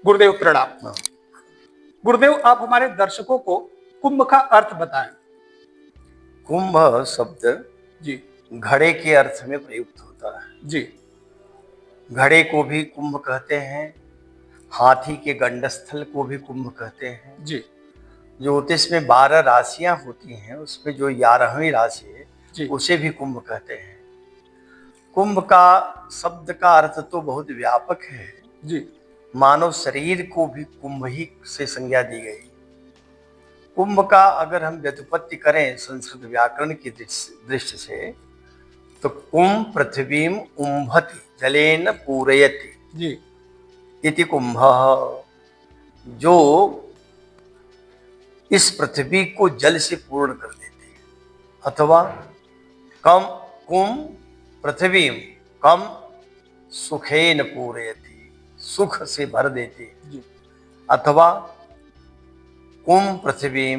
गुरुदेव प्रणाम। हाँ। गुरुदेव, आप हमारे दर्शकों को कुंभ का अर्थ बताएं। कुंभ शब्द जी। घड़े के अर्थ में प्रयुक्त होता है। जी। घड़े को भी कुंभ कहते हैं, हाथी के गंडस्थल को भी कुंभ कहते हैं। जी। ज्योतिष में 12 राशियां होती हैं, उसमें जो 11वीं राशि है जी। उसे भी कुंभ कहते हैं। कुंभ का शब्द का अर्थ तो बहुत व्यापक है। जी। मानव शरीर को भी कुंभ ही से संज्ञा दी गई। कुंभ का अगर हम व्युत्पत्ति करें संस्कृत व्याकरण की दृष्टि से, तो कुंभ पृथ्वीम उम्भति जलेन पूरयति जी। इति कुंभ, जो इस पृथ्वी को जल से पूर्ण कर देते हैं, अथवा कम कुंभ पृथ्वी कम सुखेन पूरयति, सुख से भर देते, जी। अथवा कुंभ पृथ्वी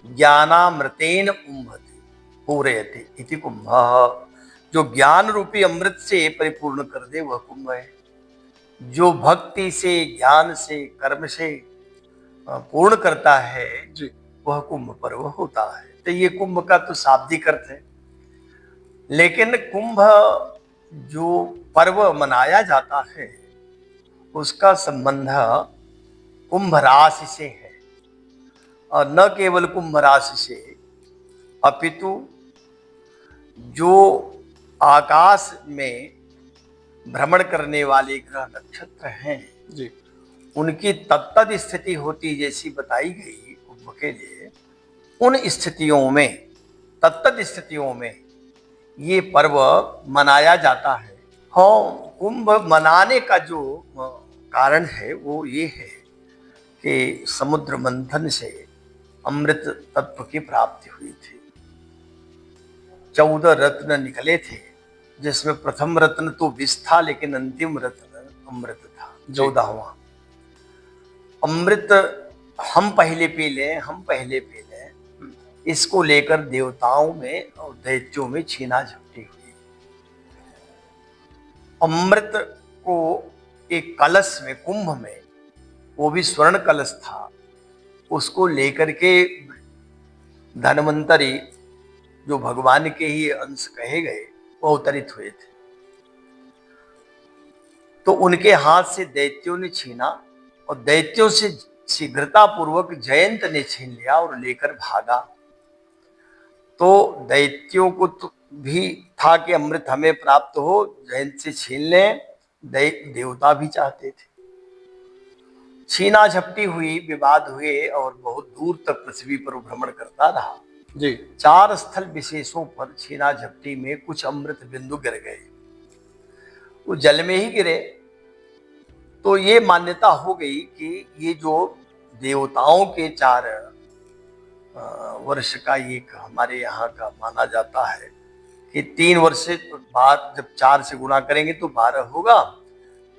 ज्ञानामृतेन उम्भति पूरयति इति कुंभ, जो ज्ञान रूपी अमृत से परिपूर्ण कर दे वह कुंभ है। जो भक्ति से, ज्ञान से, कर्म से पूर्ण करता है जी। वह कुंभ पर्व होता है। तो ये कुंभ का तो शाब्दिक अर्थ है, लेकिन कुंभ जो पर्व मनाया जाता है उसका संबंध कुंभ राशि से है, और न केवल कुंभ राशि से, अपितु जो आकाश में भ्रमण करने वाले ग्रह नक्षत्र हैं जी। उनकी तत्त स्थिति होती जैसी बताई गई कुंभ के लिए, उन स्थितियों में, तत्त स्थितियों में ये पर्व मनाया जाता है। हाँ, कुंभ मनाने का जो कारण है वो ये है कि समुद्र मंथन से अमृत तत्व की प्राप्ति हुई थी। 14 रत्न निकले थे, जिसमें प्रथम रत्न तो विष था, लेकिन अंतिम रत्न अमृत था, 14वां। अमृत हम पहले पी लें, हम पहले पी लें, इसको लेकर देवताओं में और दैत्यों में छीना झपटी हुई। अमृत को एक कलश में, कुंभ में, वो भी स्वर्ण कलश था, उसको लेकर के धन्वंतरी, जो भगवान के ही अंश कहे गए, वो अवतरित हुए थे। तो उनके हाथ से दैत्यों ने छीना, और दैत्यों से शीघ्रता पूर्वक जयंत ने छीन लिया और लेकर भागा। तो दैत्यों को तो भी था कि अमृत हमें प्राप्त हो, जयंत से छीन लें, देवता भी चाहते थे। छीना झपटी हुई, विवाद हुए, और बहुत दूर तक पृथ्वी पर भ्रमण करता रहा। जी। 4 स्थल विशेषों पर छीना झपटी में कुछ अमृत बिंदु गिर गए, वो जल में ही गिरे। तो ये मान्यता हो गई कि ये जो देवताओं के 4 वर्ष का एक हमारे यहाँ का माना जाता है कि 3 वर्ष से बाद जब 4 से गुणा करेंगे तो 12 होगा।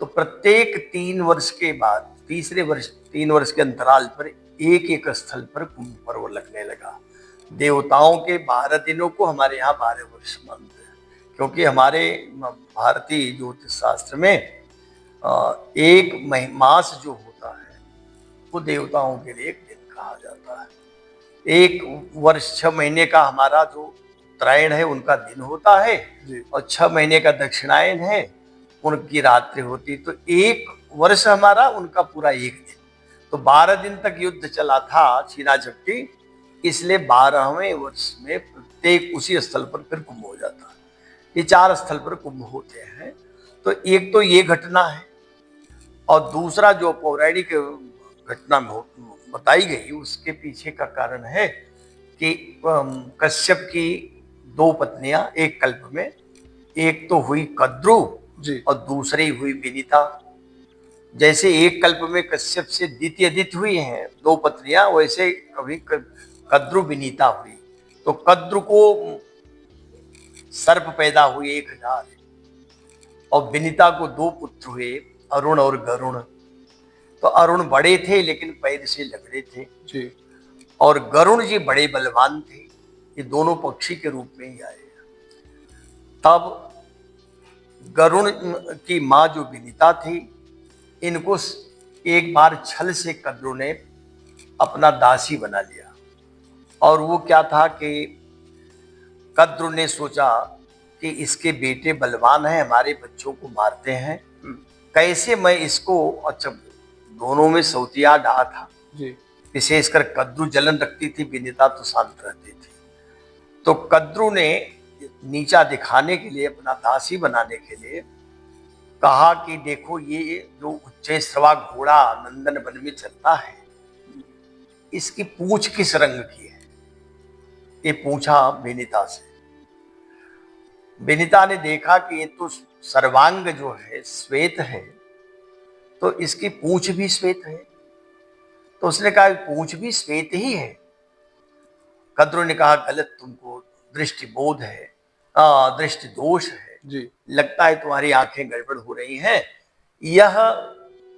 तो प्रत्येक 3 वर्ष के बाद, तीसरे वर्ष, 3 वर्ष के अंतराल पर एक एक स्थल पर कुंभ पर्व लगने लगा। देवताओं के 12 दिनों को हमारे यहाँ 12 वर्ष मानते हैं, क्योंकि हमारे भारतीय ज्योतिष शास्त्र में एक मास जो होता है वो देवताओं के लिए एक दिन कहा जाता है। एक वर्ष 6 महीने का हमारा जो उत्तरायण है उनका दिन होता है, और 6 महीने का दक्षिणायन है, उनकी रात्रि होती। तो एक वर्ष हमारा, उनका पूरा एक दिन। तो 12 दिन तक युद्ध चला था छीना झपटी, इसलिए 12वें वर्ष में प्रत्येक उसी स्थल पर फिर कुंभ हो जाता है। ये 4 स्थल पर कुंभ होते हैं। तो एक तो ये घटना है, और दूसरा जो पौराणिक घटना बताई गई उसके पीछे का कारण है कि कश्यप की 2 पत्नियां एक कल्प में, एक तो हुई कद्रु और दूसरी हुई विनीता। जैसे एक कल्प में कश्यप से द्वितीय हुई हैं 2 पत्नियां, वैसे कभी कद्रु विनीता हुई। तो कद्रु को सर्प पैदा हुए 1000, और विनीता को 2 पुत्र हुए, अरुण और गरुण। तो अरुण बड़े थे लेकिन पैर से लगड़े थे जी, और गरुण जी बड़े बलवान थे। ये दोनों पक्षी के रूप में ही आए। तब गरुण की माँ जो विनीता थी, इनको एक बार छल से कद्रू ने अपना दासी बना लिया। और वो क्या था कि कद्रू ने सोचा कि इसके बेटे बलवान हैं, हमारे बच्चों को मारते हैं, कैसे मैं इसको, अच्छा दोनों में सौतिया डा था जी। विशेषकर कद्रू जलन रखती थी, विनीता तो शांत रहती थी। तो कद्रू ने नीचा दिखाने के लिए, अपना दासी बनाने के लिए कहा कि देखो ये जो उच्चैश्रवा घोड़ा नंदन वन में चलता है, इसकी पूंछ किस रंग की है, ये पूछा विनीता से। विनीता ने देखा कि ये तो सर्वांग जो है श्वेत है, तो इसकी पूंछ भी श्वेत है। तो उसने कहा पूंछ भी श्वेत ही है। कद्रू ने कहा गलत, तुमको दृष्टि बोध है, दृष्टि दोष है जी। लगता है, तुम्हारी आंखें गड़बड़ हो रही हैं, यह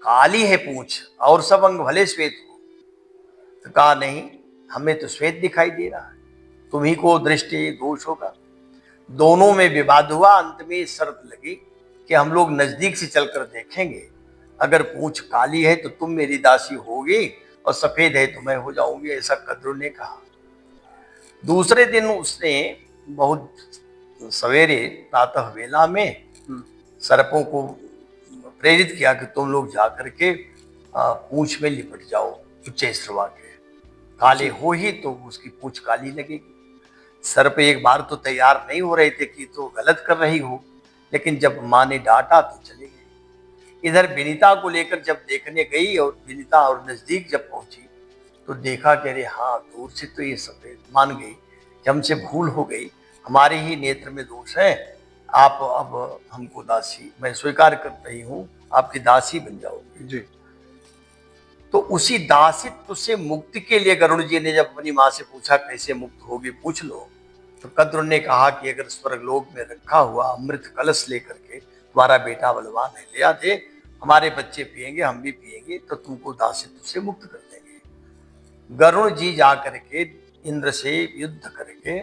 काली है पूंछ और सब अंग भले श्वेत हो। तो कहा नहीं, हमें तो श्वेत दिखाई दे रहा है, तुम्ही को दृष्टि दोष होगा। दोनों में विवाद हुआ। अंत में शर्त लगी कि हम लोग नजदीक से चलकर देखेंगे, अगर पूंछ काली है तो तुम मेरी दासी होगी और सफेद है तो मैं हो जाऊंगी, ऐसा कद्रू ने कहा। दूसरे दिन उसने बहुत सवेरे प्रातः वेला में सर्पों को प्रेरित किया कि तुम लोग जाकर के पूंछ में लिपट जाओ उच्चैश्रवा के, काले हो ही तो उसकी पूंछ काली लगेगी। सर्प एक बार तो तैयार नहीं हो रहे थे कि तो गलत कर रही हो, लेकिन जब माँ ने डांटा तो चले गए। इधर विनीता को लेकर जब देखने गई और विनीता और नजदीक जब पहुंची तो देखा कि अरे हाँ, दूर से तो ये सफेद, मान गई कि हमसे भूल हो गई, हमारे ही नेत्र में दोष है, आप अब हमको दासी, मैं स्वीकार कर रही हूँ, आपकी दासी बन जाओगी। जी। तो उसी दासित्व से मुक्ति के लिए गरुड़ जी ने जब अपनी माँ से पूछा कैसे मुक्त होगी, पूछ लो, तो कद्रू ने कहा कि अगर स्वर्गलोक में रखा हुआ अमृत कलश लेकर के तुम्हारा बेटा बलवान है ले आ दे, हमारे बच्चे पिएंगे, हम भी पिएंगे, तो तुमको दासित्व से मुक्त कर देंगे। गरुड़ जी जा करके इंद्र से युद्ध करके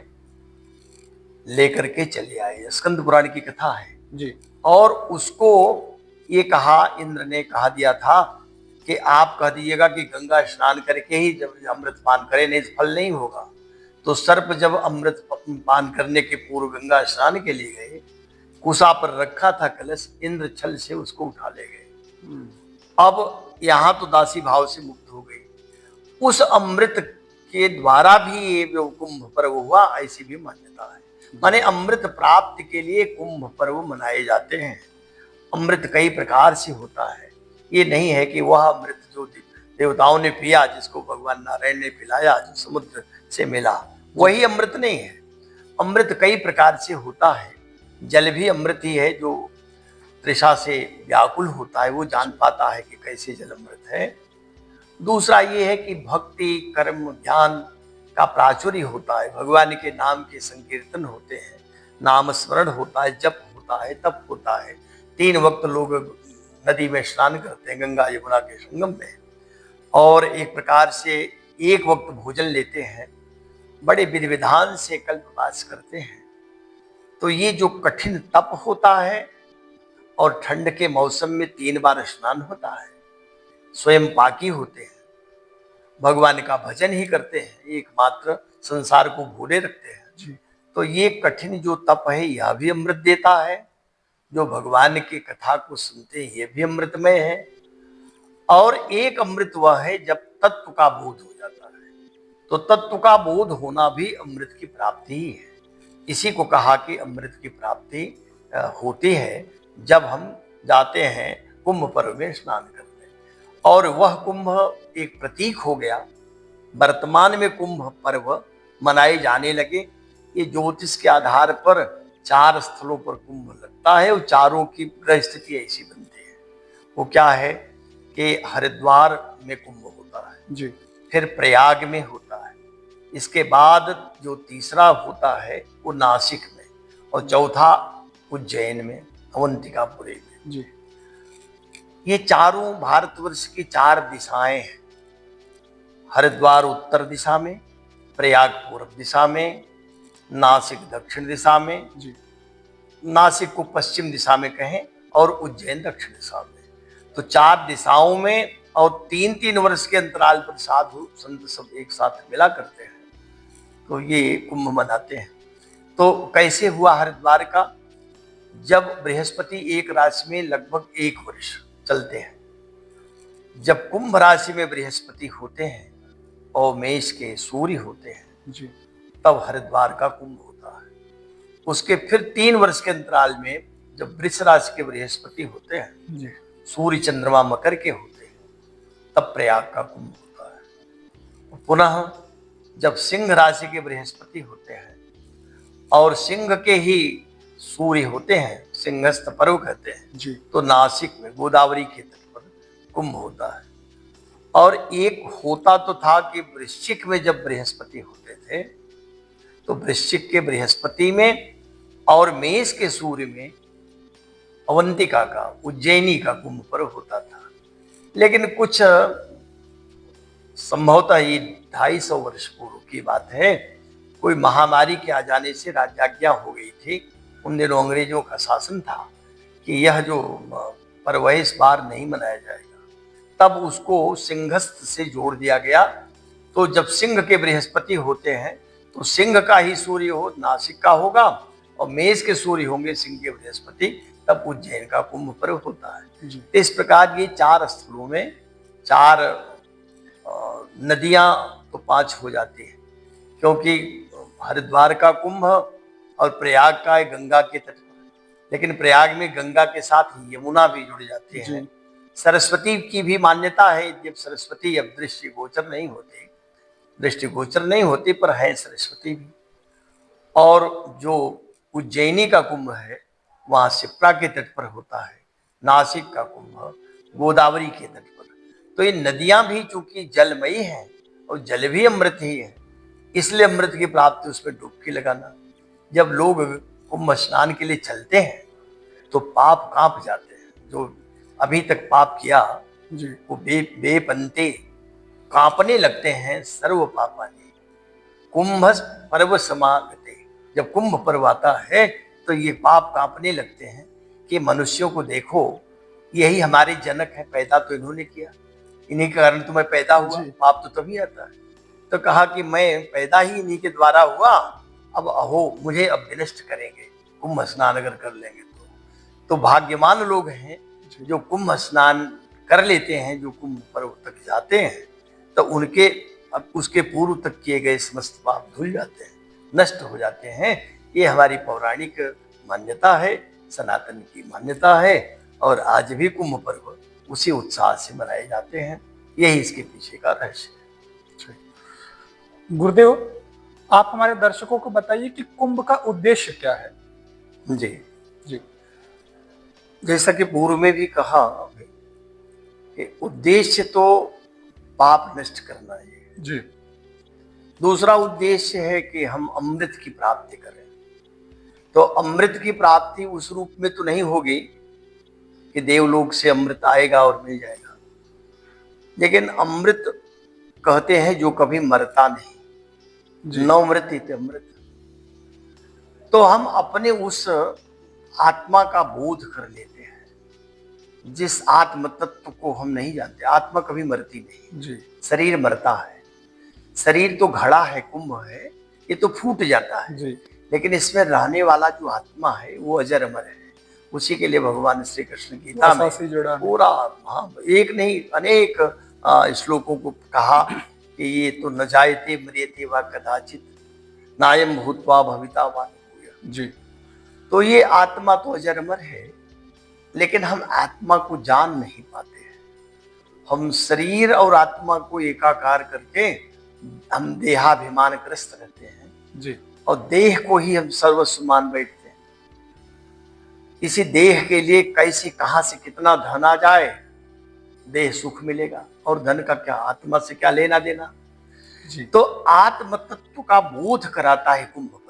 लेकर के चले आए, स्कंद पुराण की कथा है जी। और उसको ये कहा, इंद्र ने कहा दिया था कि आप कह दीजिएगा कि गंगा स्नान करके ही जब अमृत पान करें, नहीं फल नहीं होगा। तो सर्प जब अमृत पान करने के पूर्व गंगा स्नान के लिए गए, कुशा पर रखा था कलश, इंद्र छल से उसको उठा ले गए। अब यहाँ तो दासी भाव से मुक्त हो गई। उस अमृत के द्वारा भी ये जो कुंभ पर्व हुआ, ऐसी भी मान्यता है। माने अमृत प्राप्ति के लिए कुंभ पर्व मनाए जाते हैं। अमृत कई प्रकार से होता है, ये नहीं है कि वह अमृत जो देवताओं ने पिया, जिसको भगवान नारायण ने पिलाया, जो समुद्र से मिला, वही अमृत नहीं है। अमृत कई प्रकार से होता है। जल भी अमृत ही है, जो तृषा से व्याकुल होता है वो जान पाता है कि कैसे जल अमृत है। दूसरा ये है कि भक्ति, कर्म, ज्ञान का प्राचुर्य होता है, भगवान के नाम के संकीर्तन होते हैं, नाम स्मरण होता है, जप होता है, तप होता है। 3 वक्त लोग नदी में स्नान करते हैं, गंगा यमुना के संगम में, और एक प्रकार से एक वक्त भोजन लेते हैं, बड़े विधि विधान से कल्पवास करते हैं। तो ये जो कठिन तप होता है और ठंड के मौसम में 3 बार स्नान होता है, स्वयं पाकी होते हैं, भगवान का भजन ही करते हैं, एकमात्र संसार को भूले रखते हैं जी। तो ये कठिन जो तप है यह भी अमृत देता है, जो भगवान की कथा को सुनते हैं ये भी अमृतमय है। और एक अमृत वह है जब तत्व का बोध हो जाता है, तो तत्व का बोध होना भी अमृत की प्राप्ति ही है। इसी को कहा कि अमृत की प्राप्ति होती है जब हम जाते हैं कुंभ पर्व में स्नान करने। और वह कुंभ एक प्रतीक हो गया। वर्तमान में कुंभ पर्व मनाए जाने लगे। ये ज्योतिष के आधार पर 4 स्थलों पर कुंभ लगता है और चारों की ग्रह स्थिति ऐसी बनती है। वो क्या है कि हरिद्वार में कुंभ होता है जी, फिर प्रयाग में होता है, इसके बाद जो तीसरा होता है वो नासिक में, और चौथा उज्जैन में, अवंतिकापुरी में जी। ये चारों भारतवर्ष की 4 दिशाएं हैं। हरिद्वार उत्तर दिशा में, प्रयाग पूर्व दिशा में, नासिक दक्षिण दिशा में जी। नासिक को पश्चिम दिशा में कहें और उज्जैन दक्षिण दिशा में। तो 4 दिशाओं में और 3-3 वर्ष के अंतराल पर साधु संत सब एक साथ मिला करते हैं, तो ये कुंभ मनाते हैं। तो कैसे हुआ हरिद्वार का? जब बृहस्पति एक राशि में लगभग 1 वर्ष चलते हैं, जब कुंभ राशि में बृहस्पति होते हैं और मेष के सूर्य होते हैं जी तब हरिद्वार का कुंभ होता है। उसके फिर 3 वर्ष के अंतराल में जब वृष राशि के बृहस्पति होते हैं, जी सूर्य चंद्रमा मकर के होते हैं, तब प्रयाग का कुंभ होता है। पुनः जब सिंह राशि के बृहस्पति होते हैं और सिंह के ही सूर्य होते हैं, सिंहस्थ पर्व कहते हैं, जी तो नासिक में गोदावरी के तट पर कुंभ होता है। और एक होता तो था कि वृश्चिक में जब बृहस्पति होते थे तो वृश्चिक के बृहस्पति में और मेष के सूर्य में अवंतिका का, उज्जैनी का कुंभ पर्व होता था। लेकिन कुछ संभवतः ये 250 वर्ष पूर्व की बात है, कोई महामारी के आ जाने से राज्याज्ञा हो गई थी। उन दिनों अंग्रेजों का शासन था कि यह जो पर्व है इस बार नहीं मनाया जाएगा, तब उसको सिंहस्थ से जोड़ दिया गया। तो जब सिंह के बृहस्पति होते हैं तो सिंह का ही सूर्य हो नासिक का होगा और मेष के सूर्य होंगे सिंह के बृहस्पति, तब उज्जैन का कुंभ पर्व होता है। तो इस प्रकार ये 4 स्थलों में 4 नदियां तो 5 हो जाती हैं, क्योंकि हरिद्वार का कुंभ और प्रयाग का है गंगा के तट पर, लेकिन प्रयाग में गंगा के साथ यमुना भी जुड़ जाती है। सरस्वती की भी मान्यता है, जब सरस्वती अब दृष्टिगोचर नहीं होती पर है सरस्वती भी। और जो उज्जैनी का कुंभ है वहां शिप्रा के तट पर होता है, नासिक का कुंभ गोदावरी के तट पर। तो ये नदियां भी चूंकि जलमयी हैं और जल भी अमृत ही है, इसलिए अमृत की प्राप्ति उसमें डुबकी लगाना। जब लोग कुंभ स्नान के लिए चलते हैं तो पाप कांप जाते हैं, जो अभी तक पाप किया वो बेपंते कांपने लगते हैं। सर्व पापानी कुंभ पर्व समागते, जब कुंभ पर्व आता है तो ये पाप कांपने लगते हैं कि मनुष्यों को देखो, यही हमारे जनक है, पैदा तो इन्होंने किया, इन्हीं के कारण तो मैं पैदा हुआ, पाप तो तभी आता है। तो कहा कि मैं पैदा ही इन्हीं के द्वारा हुआ, अब अहो मुझे अब विनष्ट करेंगे, कुंभ स्नान अगर कर लेंगे तो भाग्यवान लोग हैं जो कुंभ स्नान कर लेते हैं, जो कुंभ पर्व तक जाते हैं, तो उनके अब उसके पूर्व तक किए गए समस्त पाप धुल जाते हैं, नष्ट हो जाते हैं। ये हमारी पौराणिक मान्यता है, सनातन की मान्यता है, और आज भी कुंभ पर्व उसी उत्साह से मनाए जाते हैं। यही इसके पीछे का रहस्य है। गुरुदेव, आप हमारे दर्शकों को बताइए कि कुंभ का उद्देश्य क्या है? जी जी जैसा कि पूर्व में भी कहा कि उद्देश्य तो पाप नष्ट करना है जी। दूसरा उद्देश्य है कि हम अमृत की प्राप्ति करें। तो अमृत की प्राप्ति उस रूप में तो नहीं होगी कि देवलोक से अमृत आएगा और मिल जाएगा, लेकिन अमृत कहते हैं जो कभी मरता नहीं, नवमृत अमृत। तो हम अपने उस आत्मा का बोध कर लेते हैं, जिस आत्म तत्व को हम नहीं जानते। आत्मा कभी मरती नहीं जी। शरीर मरता है, शरीर तो घड़ा है, कुंभ है, ये तो फूट जाता है जी। लेकिन इसमें रहने वाला जो आत्मा है वो अजर अमर है। उसी के लिए भगवान श्री कृष्ण गीता में पूरा एक नहीं अनेक श्लोकों को कहा कि ये तो न जायते मृत्यते वा कदाचित नायम भूत्वा भविता वा न जी। तो ये आत्मा तो अजर अमर है, लेकिन हम आत्मा को जान नहीं पाते हैं। हम शरीर और आत्मा को एकाकार करके हम देहाभिमान ग्रस्त रहते हैं जी। और देह को ही हम सर्वस्व मान बैठते हैं। इसी देह के लिए कैसे कहां से कितना धन आ जाए, देह सुख मिलेगा, और धन का क्या, आत्मा से क्या लेना देना जी। तो आत्म तत्व का बोध कराता है कुंभ पर्व।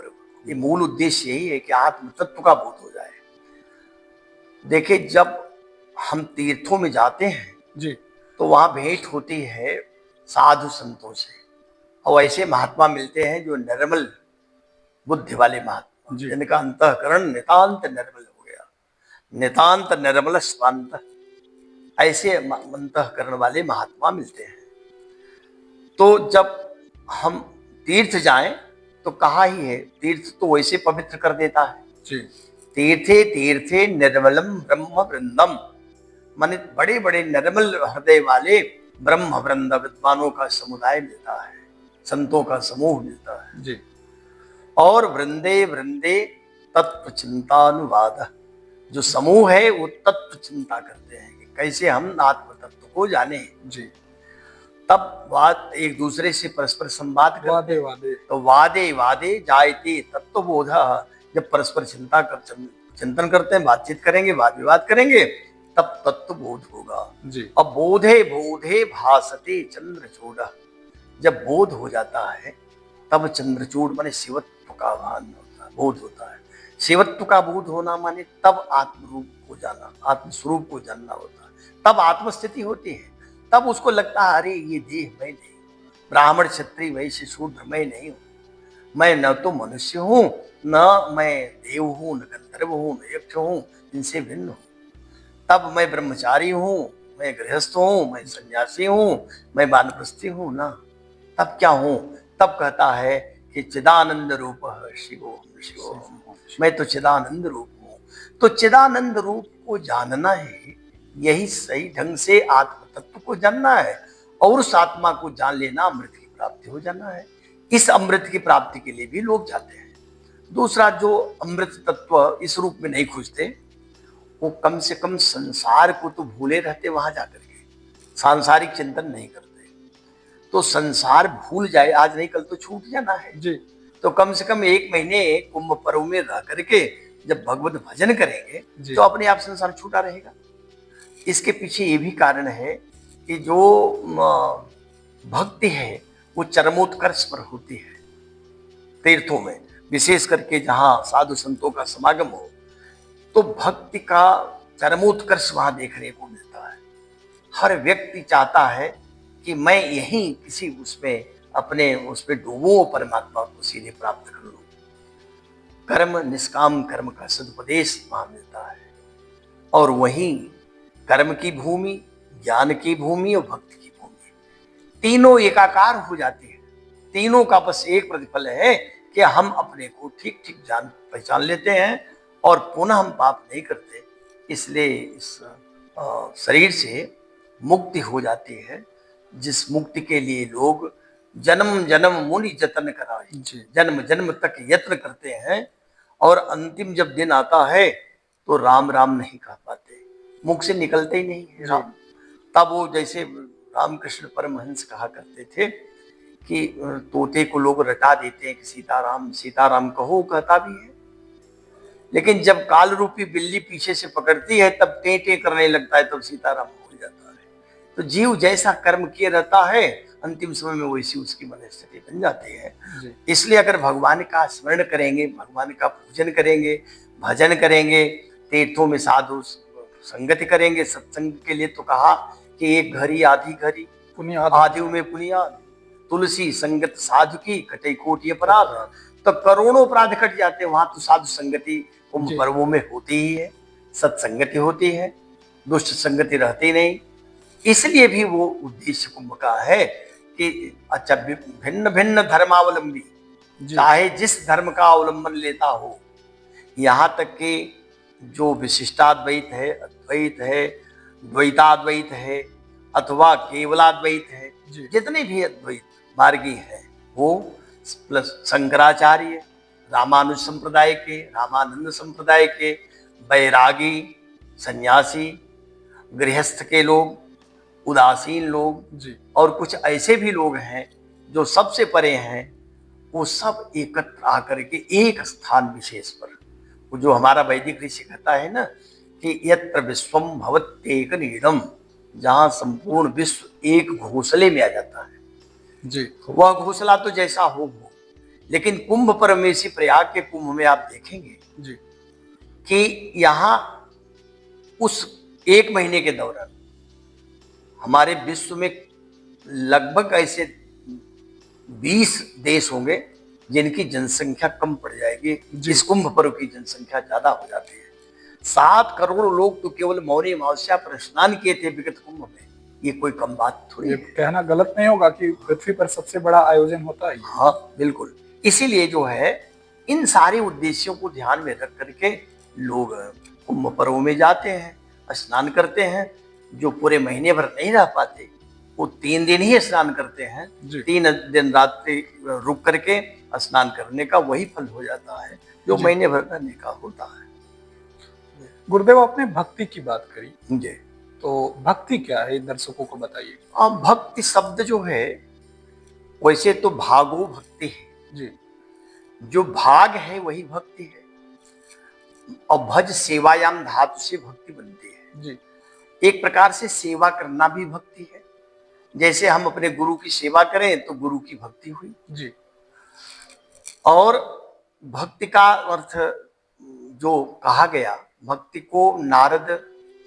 ये मूल उद्देश्य यही है कि आत्म तत्व का बोध हो जाए। देखिए, जब हम तीर्थों में जाते हैं जी तो वहां भेंट होती है साधु संतों से, और ऐसे महात्मा मिलते हैं जो निर्मल बुद्धि वाले महात्मा, जिनका अंतःकरण नितांत निर्मल हो गया, नितांत निर्मल स्वांत। ऐसे अंतःकरण वाले महात्मा मिलते हैं। तो जब हम तीर्थ जाएं तो कहा ही है, तीर्थ तो वैसे पवित्र कर देता है। जी तीर्थे तीर्थे निर्मलम ब्रह्म वृंदम, माने बड़े बड़े निर्मल हृदय वाले ब्रह्म वृंद विद्वानों का समुदाय मिलता है, संतों का समूह मिलता है। जी और वृंदे वृंदे तत्व चिंतानुवाद, जो समूह है वो तत्व चिंता करते हैं कि कैसे हम आत्म तत्व को जाने। जी तब बात एक दूसरे से परस्पर संवाद करते वादे हैं। वादे तो वादे वादे जायते तत्वबोध, जब परस्पर चिंतन करते हैं, बातचीत करेंगे, वाद विवाद करेंगे, तब तत्वबोध होगा। जी अब बोधे बोधे भासते चंद्रचूड, जब बोध हो जाता है तब चंद्रचूड माने शिवत्व का भान होता है, बोध होता है। शिवत्व का बोध होना माने तब आत्म रूप को जाना, आत्म स्वरूप को जानना होता है, तब आत्मस्थिति होती है। तब उसको लगता है अरे ये देह मैं नहीं, ब्राह्मण क्षत्रिय वैश्य शूद्र मैं नहीं हूँ, मैं न तो मनुष्य हूँ, न मैं देव हूँ, न गंधर्व हूँ, न यक्ष हूँ, इनसे भिन्न हूँ। तब मैं ब्रह्मचारी हूँ, मैं गृहस्थ हूँ, मैं सन्यासी हूँ, मैं वानप्रस्थी हूँ ना। तब क्या हूँ? तब कहता है कि चिदानंद रूप शिवोहम शिवोहम, मैं तो चिदानंद रूप हूँ। तो चिदानंद रूप को जानना है, यही सही ढंग से आत्म तत्व को जानना है, और उस आत्मा को जान लेना अमृत की प्राप्ति हो जाना है। इस अमृत की प्राप्ति के लिए भी लोग जाते हैं। दूसरा, जो अमृत तत्व इस रूप में नहीं खोजते, वो कम से कम संसार को तो भूले रहते, वहां जाकर के सांसारिक चिंतन नहीं करते। तो संसार भूल जाए, आज नहीं कल तो छूट जाना है। जी तो कम से कम 1 महीने कुंभ पर्व में रह करके जब भगवत भजन करेंगे जी। तो अपने आप संसार छूटा रहेगा। इसके पीछे ये भी कारण है कि जो भक्ति है वो चरमोत्कर्ष पर होती है। तीर्थों में विशेष करके जहाँ साधु संतों का समागम हो, तो भक्ति का चरमोत्कर्ष वहां देखने को मिलता है। हर व्यक्ति चाहता है कि मैं यहीं किसी उसमें अपने उसमें डूबूं, परमात्मा को सीधे प्राप्त कर लूं। कर्म, निष्काम कर्म का सदुपदेश वहां मिलता है, और वहीं कर्म की भूमि, ज्ञान की भूमि और भक्ति की भूमि, तीनों एकाकार हो जाती है। तीनों का बस एक प्रतिफल है कि हम अपने को ठीक ठीक जान पहचान लेते हैं और पुनः हम पाप नहीं करते। इसलिए इस शरीर से मुक्ति हो जाती है, जिस मुक्ति के लिए लोग जन्म जन्म मुनि जतन कराए, जन्म जन्म तक यत्न करते हैं, और अंतिम जब दिन आता है तो राम राम नहीं कह पाते, मुख से निकलते ही नहीं है राम। तब वो जैसे रामकृष्ण परमहंस कहा करते थे कि तोते को लोग रटा देते हैं कि सीताराम सीताराम कहो, कहता भी है, लेकिन जब काल रूपी बिल्ली पीछे से पकड़ती है तब टे टे करने लगता है, तब सीताराम भूल जाता है। तो जीव जैसा कर्म किए रहता है, अंतिम समय में वैसी उसकी मनस्थिति बन जाती है। इसलिए अगर भगवान का स्मरण करेंगे, भगवान का पूजन करेंगे, भजन करेंगे, तीर्थों में साधु संगति करेंगे, सत्संग के लिए तो कहा कि एक घड़ी आधी घड़ी आदि में पुनियाद, तुलसी संगत साधु की कटे कोटि अपराध। तो करोड़ों अपराध कट जाते हैं। वहां तो साधु संगति कुंभ पर्वों में होती ही है, सत्संगति होती है, दुष्ट संगति रहती नहीं। इसलिए भी वो उद्देश्य कुंभ का है कि अच्छा भिन्न भिन्न धर्मावलंबी चाहे जिस धर्म का अवलंबन लेता हो, यहाँ तक कि जो विशिष्टाद्वैत है, अद्वैत है, द्वैताद्वैत है, अथवा केवलाद्वैत है, जितने भी अद्वैत मार्गी हैं, वो प्लस शंकराचार्य, रामानुज संप्रदाय के, रामानंद संप्रदाय के, बैरागी, सन्यासी, गृहस्थ के लोग, उदासीन लोग, और कुछ ऐसे भी लोग हैं जो सबसे परे हैं, वो सब एकत्र आकर के एक स्थान विशेष पर, वो जो हमारा वैदिक ऋषि कहता है ना कि यत्र विश्वम भवत्येक नीडम, जहां संपूर्ण विश्व एक घोंसले में आ जाता है जी। वह घोंसला तो जैसा हो, लेकिन कुंभ पर्व में, इसी प्रयाग के कुंभ में आप देखेंगे जी कि यहाँ उस 1 महीने के दौरान हमारे विश्व में लगभग ऐसे 20 देश होंगे जिनकी जनसंख्या कम पड़ जाएगी, इस कुंभ पर्व की जनसंख्या ज्यादा हो जाती है। 7 करोड़ लोग तो केवल मौनी अमावस्या पर स्नान किए थे विगत कुंभ में। ये कोई कम बात थोड़ी ये है। कहना गलत नहीं होगा कि पृथ्वी पर सबसे बड़ा आयोजन होता है। हाँ बिल्कुल। इसीलिए जो है इन सारे उद्देश्यों को ध्यान में रख करके लोग कुंभ पर्व में जाते हैं, स्नान करते हैं। जो पूरे महीने भर नहीं रह पाते वो 3 दिन ही स्नान करते हैं। जी। 3 दिन रात्रि रुक करके स्नान करने का वही फल हो जाता है जो जी। महीने भर रहने का होता है। गुरुदेव, आपने भक्ति की बात करी, जी। तो भक्ति क्या है दर्शकों को बताइए। अब भक्ति शब्द जो है वैसे तो भागो भक्ति है। जी। जो भाग है वही भक्ति है। और भज सेवायाम धातु से भक्ति बनती है। जी। एक प्रकार से सेवा करना भी भक्ति है। जैसे हम अपने गुरु की सेवा करें तो गुरु की भक्ति हुई। जी। और भक्ति का अर्थ जो कहा गया, भक्ति को नारद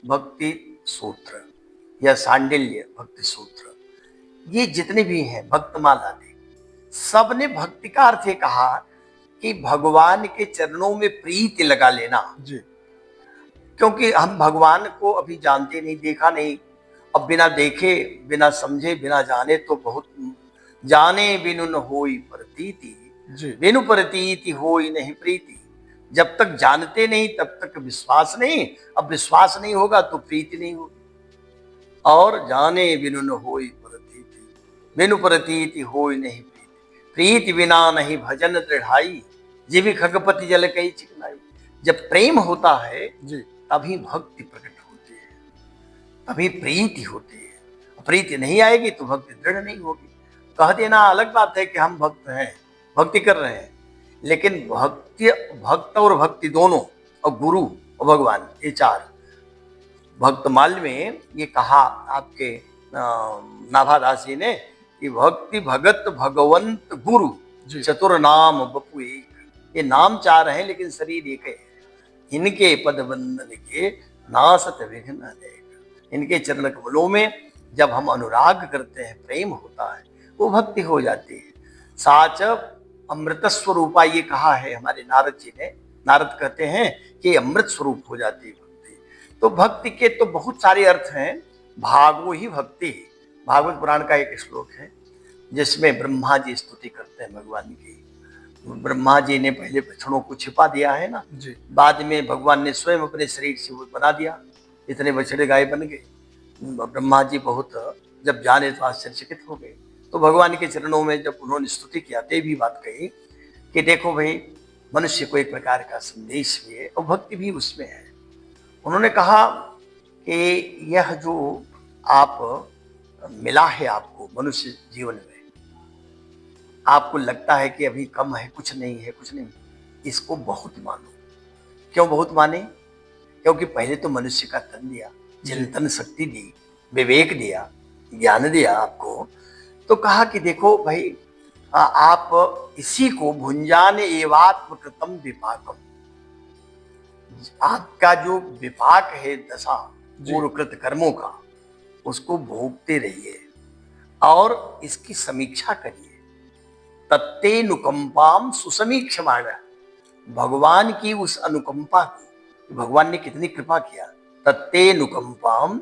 भक्ति सूत्र या सांडिल्य भक्ति सूत्र, ये जितने भी हैं भक्तमाला ने, सबने भक्ति का अर्थ ये कहा कि भगवान के चरणों में प्रीति लगा लेना। जी। क्योंकि हम भगवान को अभी जानते नहीं, देखा नहीं। अब बिना देखे, बिना समझे, बिना जाने तो बहुत जाने बिनु न होई प्रतीति, जी। बिनु प्रतीति होई नहीं प्रीति। जब तक जानते नहीं तब तक विश्वास नहीं। अब विश्वास नहीं होगा तो प्रीति नहीं होगी। और जाने बिनु न होई प्रतीति, बिनु प्रतीति होई नहीं प्रीति, प्रीति बिना नहीं भजन दृढ़ाई, जीवी खगपति जल कई चिकनाई। जब प्रेम होता है जी। तभी भक्ति प्रकट होती है, तभी प्रीति होती है। प्रीति नहीं आएगी तो भक्ति दृढ़ नहीं होगी। कह देना अलग बात है कि हम भक्त हैं, भक्ति कर रहे हैं, लेकिन भक्त और भक्ति दोनों, और गुरु और भगवान, ये 4। भक्तमाल में ये कहा आपके नाभादास जी ने कि भक्ति भगत भगवंत गुरु चतुर नाम बपु एक। ये नाम 4 हैं लेकिन शरीर एक है। इनके पद वंदन के नासत विघ्न अनेक। इनके चरण कमलों में जब हम अनुराग करते हैं, प्रेम होता है, वो भक्ति हो जाती है। साच अमृत स्वरूपा, ये कहा है हमारे नारद जी ने। नारद कहते हैं कि अमृत स्वरूप हो जाती है भक्ति। तो भक्ति के तो बहुत सारे अर्थ हैं। भागो ही भक्ति। भागवत पुराण का एक श्लोक है जिसमें ब्रह्मा जी स्तुति करते हैं भगवान की। ब्रह्मा जी ने पहले बछड़ों को छिपा दिया है ना जी। बाद में भगवान ने स्वयं अपने शरीर से वो बना दिया, इतने बछड़े गाय बन गए। ब्रह्मा जी बहुत जब जाने तो आश्चर्यचकित हो गए। तो भगवान के चरणों में जब उन्होंने स्तुति किया तो भी बात कही कि देखो भाई, मनुष्य को एक प्रकार का संदेश भी है और भक्ति भी उसमें है। उन्होंने कहा कि यह जो आप मिला है आपको मनुष्य जीवन में, आपको लगता है कि अभी कम है, कुछ नहीं है, कुछ नहीं, इसको बहुत मानो। क्यों बहुत माने? क्योंकि पहले तो मनुष्य का तन दिया, चिंतन शक्ति दी, विवेक दिया, ज्ञान दिया आपको। तो कहा कि देखो भाई, आप इसी को भुंजान एवात्म कृतम विपाकम, आपका जो विपाक है दशा पूर्वकृत कर्मों का, उसको भोगते रहिए और इसकी समीक्षा करिए। तत्ते अनुकंपाम सुसमीक्षमाण, भगवान की उस अनुकंपा को, भगवान ने कितनी कृपा किया। तत्ते अनुकंपाम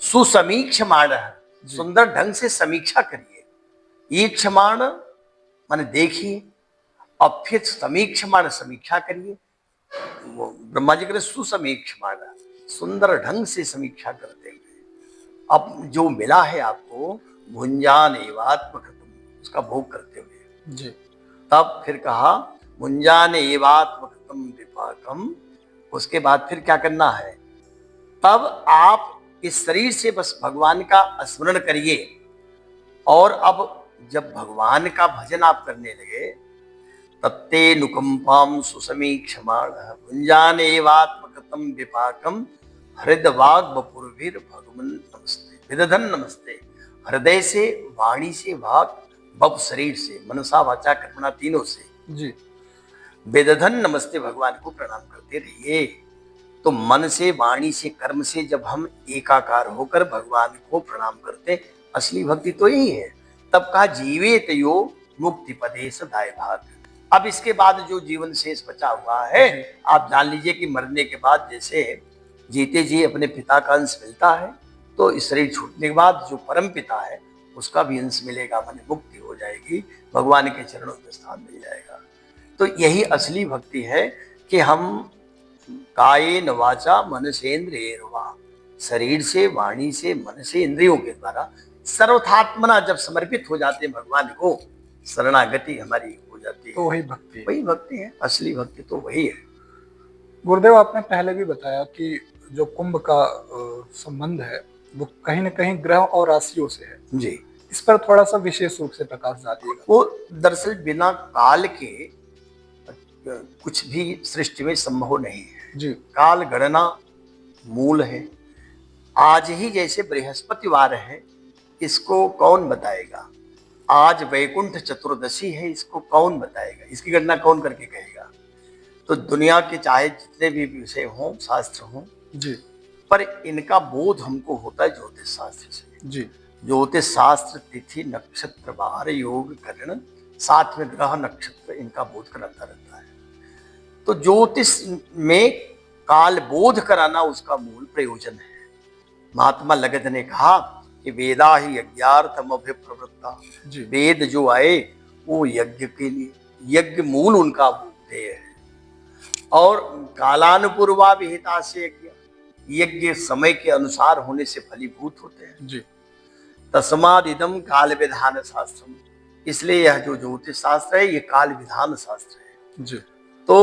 सुसमीक्षमाण, सुंदर ढंग से समीक्षा करिए। ईक्षमाण माने देखिए, और फिर समीक्षमाण समीक्षा करिए। ब्रह्मा जी करे सुसमीक्षमाण, सुंदर ढंग से समीक्षा करते हुए अब जो मिला है आपको भुंजान एवात्मकृतम, उसका भोग करते हुए जी। तब फिर कहा भुंजान एवात्मकृतम विपाकम। उसके बाद फिर क्या करना है? तब आप इस शरीर से बस भगवान का स्मरण करिए। और अब जब भगवान का भजन आप करने लगे, तत्ते नुकंपाम सुसमीक्षमाण भुंजान एवात्मकृतम विपाकम हृदवाग बपुरवीर भगवन नमस्ते विदधन नमस्ते। हृदय से, वाणी से, वाक, बप शरीर से, मनसा वाचा कर्मणा, तीनों से जी। वेदधन नमस्ते भगवान को प्रणाम करते रहिए। तो मन से, वाणी से, कर्म से जब हम एकाकार होकर भगवान को प्रणाम करते, असली भक्ति तो यही है। तब कहा जीवेत यो मुक्ति पदे सदाय भाग, अब इसके बाद जो जीवन शेष बचा हुआ है, आप जान लीजिए कि मरने के बाद जैसे जीते जी अपने पिता का अंश मिलता है, तो इस शरीर छूटने के बाद जो परम पिता है उसका भी अंश मिलेगा, माने मुक्ति हो जाएगी, भगवान के चरणों में स्थान मिल जाएगा। तो यही असली भक्ति है कि हम कायेन वाचा मनसेन्द्रियैर्वा, शरीर से, वाणी से, मन से, इंद्रियों के द्वारा सर्वथात्मना जब समर्पित हो जाते हैं भगवान को, शरणागति हमारी हो जाती है, तो वही भक्ति है। वही भक्ति है, असली भक्ति तो वही है। गुरुदेव, आपने पहले भी बताया कि जो कुंभ का संबंध है वो कहीं न कहीं ग्रह और राशियों से है जी। इस पर थोड़ा सा विशेष रूप से प्रकाश डालिएगा। वो दरअसल बिना काल के कुछ भी सृष्टि में संभव नहीं है जी। काल गणना मूल है। आज ही जैसे बृहस्पतिवार है, इसको कौन बताएगा? आज वैकुंठ चतुर्दशी है, इसको कौन बताएगा? इसकी गणना कौन करके कहेगा? तो दुनिया के चाहे जितने भी विषय हों, शास्त्र हों जी, पर इनका बोध हमको होता है ज्योतिष शास्त्र से। जी, ज्योतिष शास्त्र तिथि नक्षत्र बार योग करण, साथ में ग्रह नक्षत्र, इनका बोध कराता रहता है। तो ज्योतिष में काल बोध कराना उसका मूल प्रयोजन है। महात्मा लगत ने कहा कि वेदा ही यज्ञार्थम अभिप्रवृत्ता, वेद जो आए वो यज्ञ के लिए, यज्ञ मूल उनका ध्येय है। और कालानुपूर्वा विहिता से यज्ञ समय के अनुसार होने से फलीभूत होते हैं जी। तस्मादिदम काल विधान शास्त्रम, इसलिए यह जो ज्योतिष शास्त्र है ये काल विधान शास्त्र है जी। तो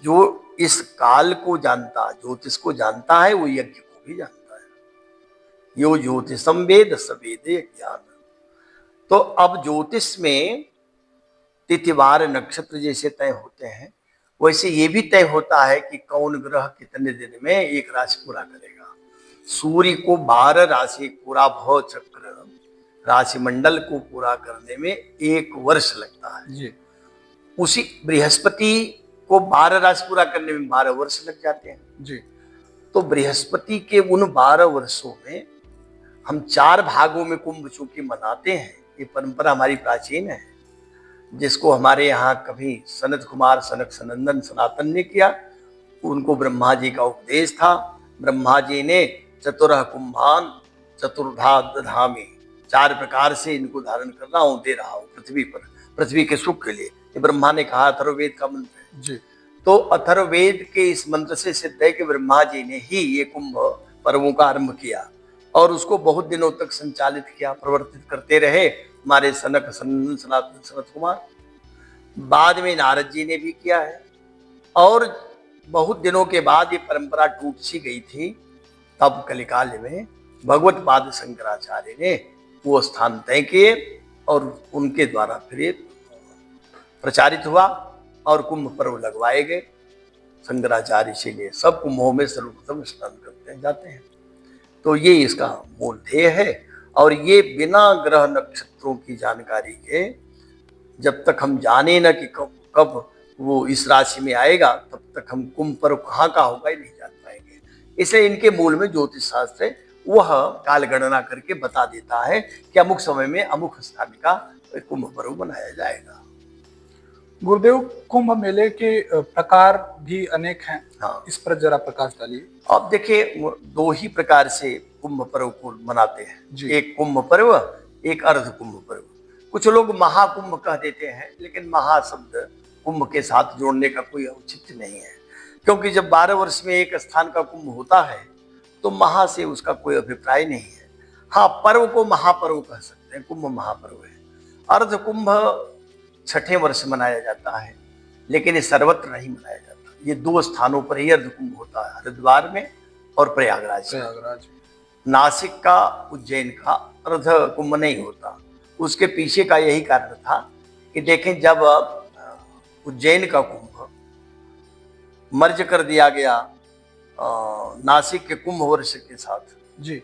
जो इस काल को जानता, ज्योतिष को जानता है, वो यज्ञ को भी जानता है। यो ज्योतिषम वेद सवेदे ज्ञान। तो अब ज्योतिष में तिथिवार नक्षत्र जैसे तय होते हैं, वैसे ये भी तय होता है कि कौन ग्रह कितने दिन में एक राशि पूरा करेगा। सूर्य को 12 राशि पूरा भव चक्र राशि मंडल को पूरा करने में 1 वर्ष लगता है जी। उसी बृहस्पति को 12 राशि पूरा करने में 12 वर्ष लग जाते हैं जी। तो बृहस्पति के उन 12 वर्षों में हम 4 भागों में कुंभ चूंकि मनाते हैं, ये परंपरा हमारी प्राचीन है, जिसको हमारे यहाँ कभी सनत कुमार सनक सनंदन सनातन ने किया। उनको ब्रह्मा जी का उपदेश था। ब्रह्मा जी ने चतुरः कुंभान चतुर्धा दधामि, 4 प्रकार से इनको धारण कर रहा हूँ, दे रहा हूँ पृथ्वी पर, पृथ्वी के सुख के लिए। ये ब्रह्मा ने कहा, अथर्ववेद का मंत्र है जी। तो अथर्ववेद के इस मंत्र से सिद्ध है कि ब्रह्मा जी ने ही ये कुंभ पर्वों का आरंभ किया और उसको बहुत दिनों तक संचालित किया, प्रवर्तित करते रहे हमारे सनक सनंदन सनातन सनत कुमार। बाद में नारद जी ने भी किया है और बहुत दिनों के बाद ये परंपरा टूट सी गई थी। तब कलिकाल में भगवत पाद शंकराचार्य ने वो स्थान तय किए और उनके द्वारा फिर ये प्रचारित हुआ और कुंभ पर्व लगवाए गए। शंकराचार्य इसीलिए सब कुंभों में सर्वप्रथम स्नान करते जाते हैं। तो ये इसका मूल ध्येय है और ये बिना ग्रह नक्षत्रों की जानकारी के जब तक हम जाने न कि कब वो इस राशि में आएगा, तब तक हम कुंभ पर्व कहाँ का होगा ही नहीं जान पाएंगे। इसलिए इनके मूल में ज्योतिष शास्त्र है, वह काल गणना करके बता देता है कि अमुक समय में अमुक स्थान का कुंभ पर्व मनाया जाएगा। गुरुदेव, कुंभ मेले के प्रकार भी अनेक हैं। हाँ, इस पर जरा प्रकाश डालिए। अब देखिए 2 ही प्रकार से कुंभ पर्व को मनाते हैं जी। एक कुंभ पर्व, एक अर्ध कुंभ पर्व। कुछ लोग महाकुंभ कह देते हैं, लेकिन महा शब्द कुंभ के साथ जोड़ने का कोई औचित्य नहीं है, क्योंकि जब 12 वर्ष में एक स्थान का कुंभ होता है तो महा से उसका कोई अभिप्राय नहीं है। हाँ, पर्व को महापर्व कह सकते हैं, कुंभ महापर्व है। अर्ध कुंभ 6ठे वर्ष मनाया जाता है, लेकिन ये सर्वत्र नहीं मनाया जाता। ये 2 स्थानों पर ही अर्ध कुंभ होता है, हरिद्वार में और प्रयागराज में। नासिक का, उज्जैन का अर्ध कुंभ नहीं होता। उसके पीछे का यही कारण था कि देखें, जब उज्जैन का कुंभ मर्ज कर दिया गया नासिक के कुंभ वर्ष के साथ जी,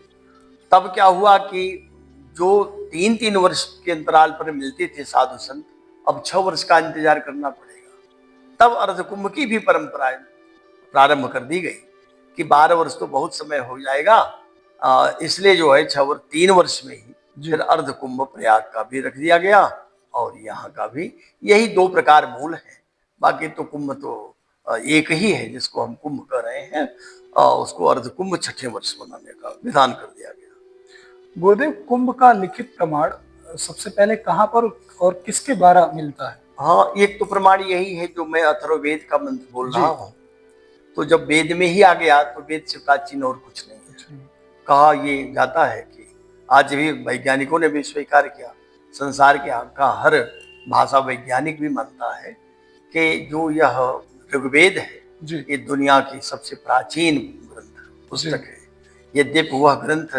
तब क्या हुआ कि जो 3-3 वर्ष के अंतराल पर मिलते थे साधु संत, अब 6 वर्ष का इंतजार करना पड़ेगा। तब अर्ध कुंभ की भी परंपरा प्रारंभ कर दी गई कि 12 वर्ष तो बहुत समय हो जाएगा, इसलिए जो है 3 वर्ष में ही फिर अर्ध कुंभ प्रयाग का भी रख दिया गया और यहाँ का भी यही दो प्रकार मूल है। बाकी तो कुंभ तो एक ही है जिसको हम कुंभ कर रहे हैं, उसको अर्ध कुंभ छठे वर्ष मनाने का विधान कर दिया गया। गुरुदेव, कुंभ का लिखित प्रमाण सबसे पहले कहाँ पर और किसके द्वारा मिलता है? हाँ, एक तो प्रमाण यही है जो मैं अथर्ववेद का मंत्र बोल रहा हूँ। तो जब वेद में ही आ गया तो वेद से प्राचीन और कुछ नहीं है। कहा ये जाता है कि आज भी वैज्ञानिकों ने भी स्वीकार किया, संसार के का हर भाषा वैज्ञानिक भी मानता है कि जो यह ऋग्वेद है ये दुनिया की सबसे प्राचीन ग्रंथ पुस्तक है। यद्यपि वह ग्रंथ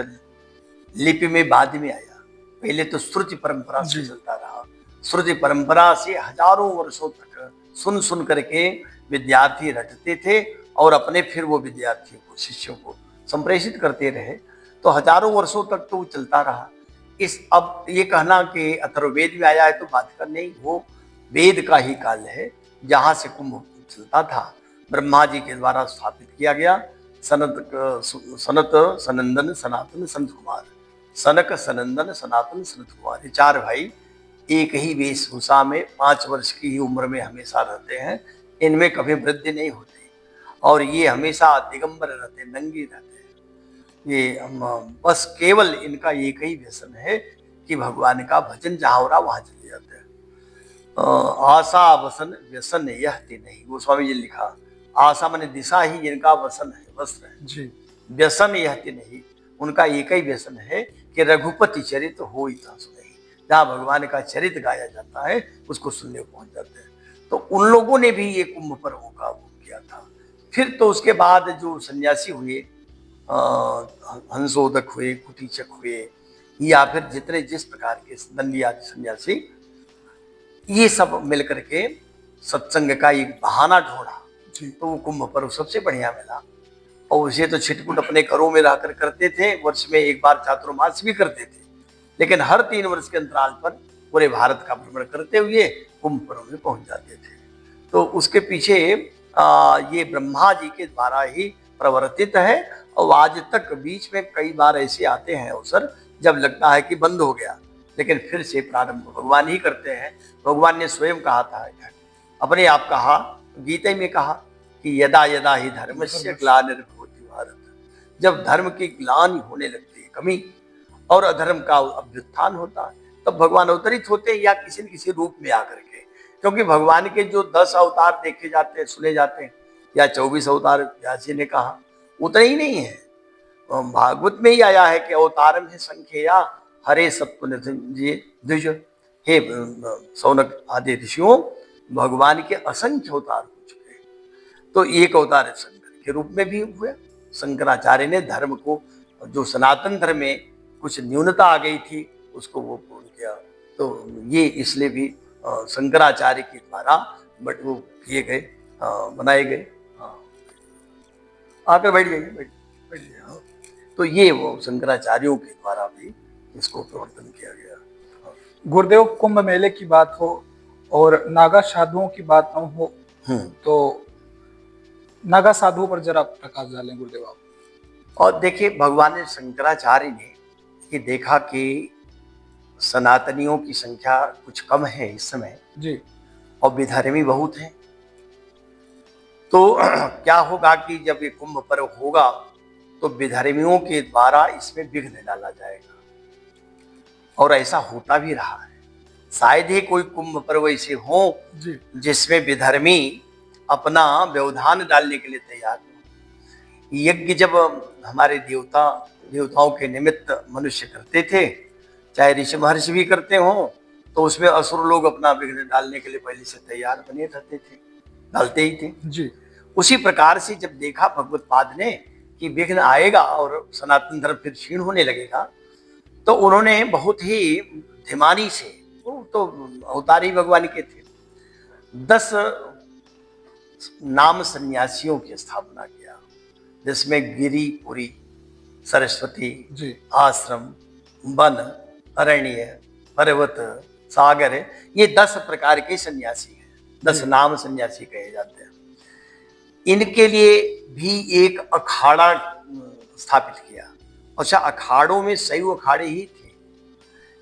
लिपि में बाद में आया, पहले तो श्रुति परंपरा से चलता रहा। श्रुति परंपरा से हजारों वर्षों तक सुन सुन करके विद्यार्थी रटते थे और अपने फिर वो विद्यार्थियों को, शिष्यों को संप्रेषित करते रहे। तो हजारों वर्षों तक तो वो चलता रहा। इस अब ये कहना कि अथर्ववेद में आया है तो बात का नहीं, वो वेद का ही काल है जहाँ से कुंभ चलता था। ब्रह्मा जी के द्वारा स्थापित किया गया। सनत सनंदन सनातन संत कुमार, सनक सनंदन सनातन संत कुमार, ये चार भाई एक ही वेशभूषा में 5 वर्ष की ही उम्र में हमेशा रहते हैं। इनमें कभी वृद्धि नहीं होती और ये हमेशा दिगंबर रहते, नंगी रहते हैं। ये बस केवल इनका एक ही व्यसन है कि भगवान का भजन जहाँ हो रहा वहां चले जाते हैं। आशा वसन व्यसन यह नहीं, गोस्वामी जी लिखा। आशा माने दिशा ही जिनका वसन है, वस्त्र है जी। व्यसन यह नहीं, उनका एक ही व्यसन है कि रघुपति चरित हो ही था सुने। जहाँ भगवान का चरित्र गाया जाता है उसको सुनने पहुंच जाते हैं। तो उन लोगों ने भी ये कुंभ पर्वों का वो किया था। फिर तो उसके बाद जो सन्यासी हुए, हंसोदक हुए, कुटीचक हुए, या फिर जितने जिस प्रकार के दंडी आदि सन्यासी, ये सब मिलकर के सत्संग का एक बहाना ढूंढा तो वो कुंभ पर्व सबसे बढ़िया मिला। और उसे तो छिटपुट अपने घरों में रहकर करते थे, वर्ष में एक बार चातुर्मास भी करते थे, लेकिन हर 3 वर्ष के अंतराल पर पूरे भारत का भ्रमण करते हुए कुंभ पर्व में पहुंच जाते थे। तो उसके पीछे ये ब्रह्मा जी के द्वारा ही प्रवर्तित है। और आज तक बीच में कई बार ऐसे आते हैं अवसर जब लगता है कि बंद हो गया, लेकिन फिर से प्रारंभ भगवान ही करते हैं। भगवान ने स्वयं कहा था, अपने आप कहा, गीता में कहा कि यदा यदा ही धर्मस्य ग्लानिर्भवति भारत, जब धर्म की ग्लानि होने लगती है, कमी और अधर्म का अभ्युत्थान होता है, तब भगवान अवतरित होते हैं या किसी न किसी रूप में आकर के। क्योंकि भगवान के जो 10 अवतार देखे जाते हैं, सुने जाते हैं, या 24 अवतार व्यास जी ने कहा, उतने ही नहीं है। भागवत में ही आया है कि अवतारम है संख्या हरे सत्व द्विज, हे सौनक आदि ऋषियों, भगवान के असंख्य अवतार हो चुके हैं। तो एक अवतार शंकर के रूप में भी हुए। शंकराचार्य ने धर्म को, जो सनातन धर्म में कुछ न्यूनता आ गई थी, उसको वो पूर्ण किया। तो ये इसलिए भी शंकराचार्य के द्वारा बट वो किए गए, बनाए गए। आकर बैठ जाइए, बैठ जाइए। तो ये वो शंकराचार्यों के द्वारा भी इसको प्रवर्तन किया गया। गुरुदेव, कुंभ मेले की बात हो और नागा साधुओं की बात न हो, तो नागा साधुओं पर जरा प्रकाश डालें गुरुदेव आप। और देखिए, भगवान शंकराचार्य ने ये देखा कि सनातनियों की संख्या कुछ कम है इस समय जी, और विधर्मी बहुत हैं। तो क्या होगा कि जब ये कुंभ पर्व होगा तो विधर्मियों के द्वारा इसमें विघ्न डाला जाएगा, और ऐसा होता भी रहा है। शायद ही कोई कुंभ पर्व ऐसे हो जिसमें विधर्मी अपना व्यवधान डालने के लिए तैयार हो। यज्ञ जब हमारे देवताओं के निमित्त मनुष्य करते थे, चाहे ऋषि महर्षि भी करते हों, तो उसमें असुर लोग अपना विघ्न डालने के लिए पहले से तैयार बने रहते थे, डालते ही थे जी। उसी प्रकार से जब देखा भगवत पाद ने कि विघ्न आएगा और सनातन धर्म फिर क्षीण होने लगेगा, तो उन्होंने बहुत ही धीमानी से, वो तो अवतारी भगवान के थे, 10 नाम सन्यासियों की स्थापना किया, जिसमें गिरी, पुरी, सरस्वती जी, आश्रम, वन, अरण्य, पर्वत, सागर, ये 10 प्रकार के सन्यासी हैं। 10 नाम सन्यासी कहे जाते हैं। इनके लिए भी एक अखाड़ा स्थापित किया। अच्छा, अखाड़ों में शैव अखाड़े ही थे,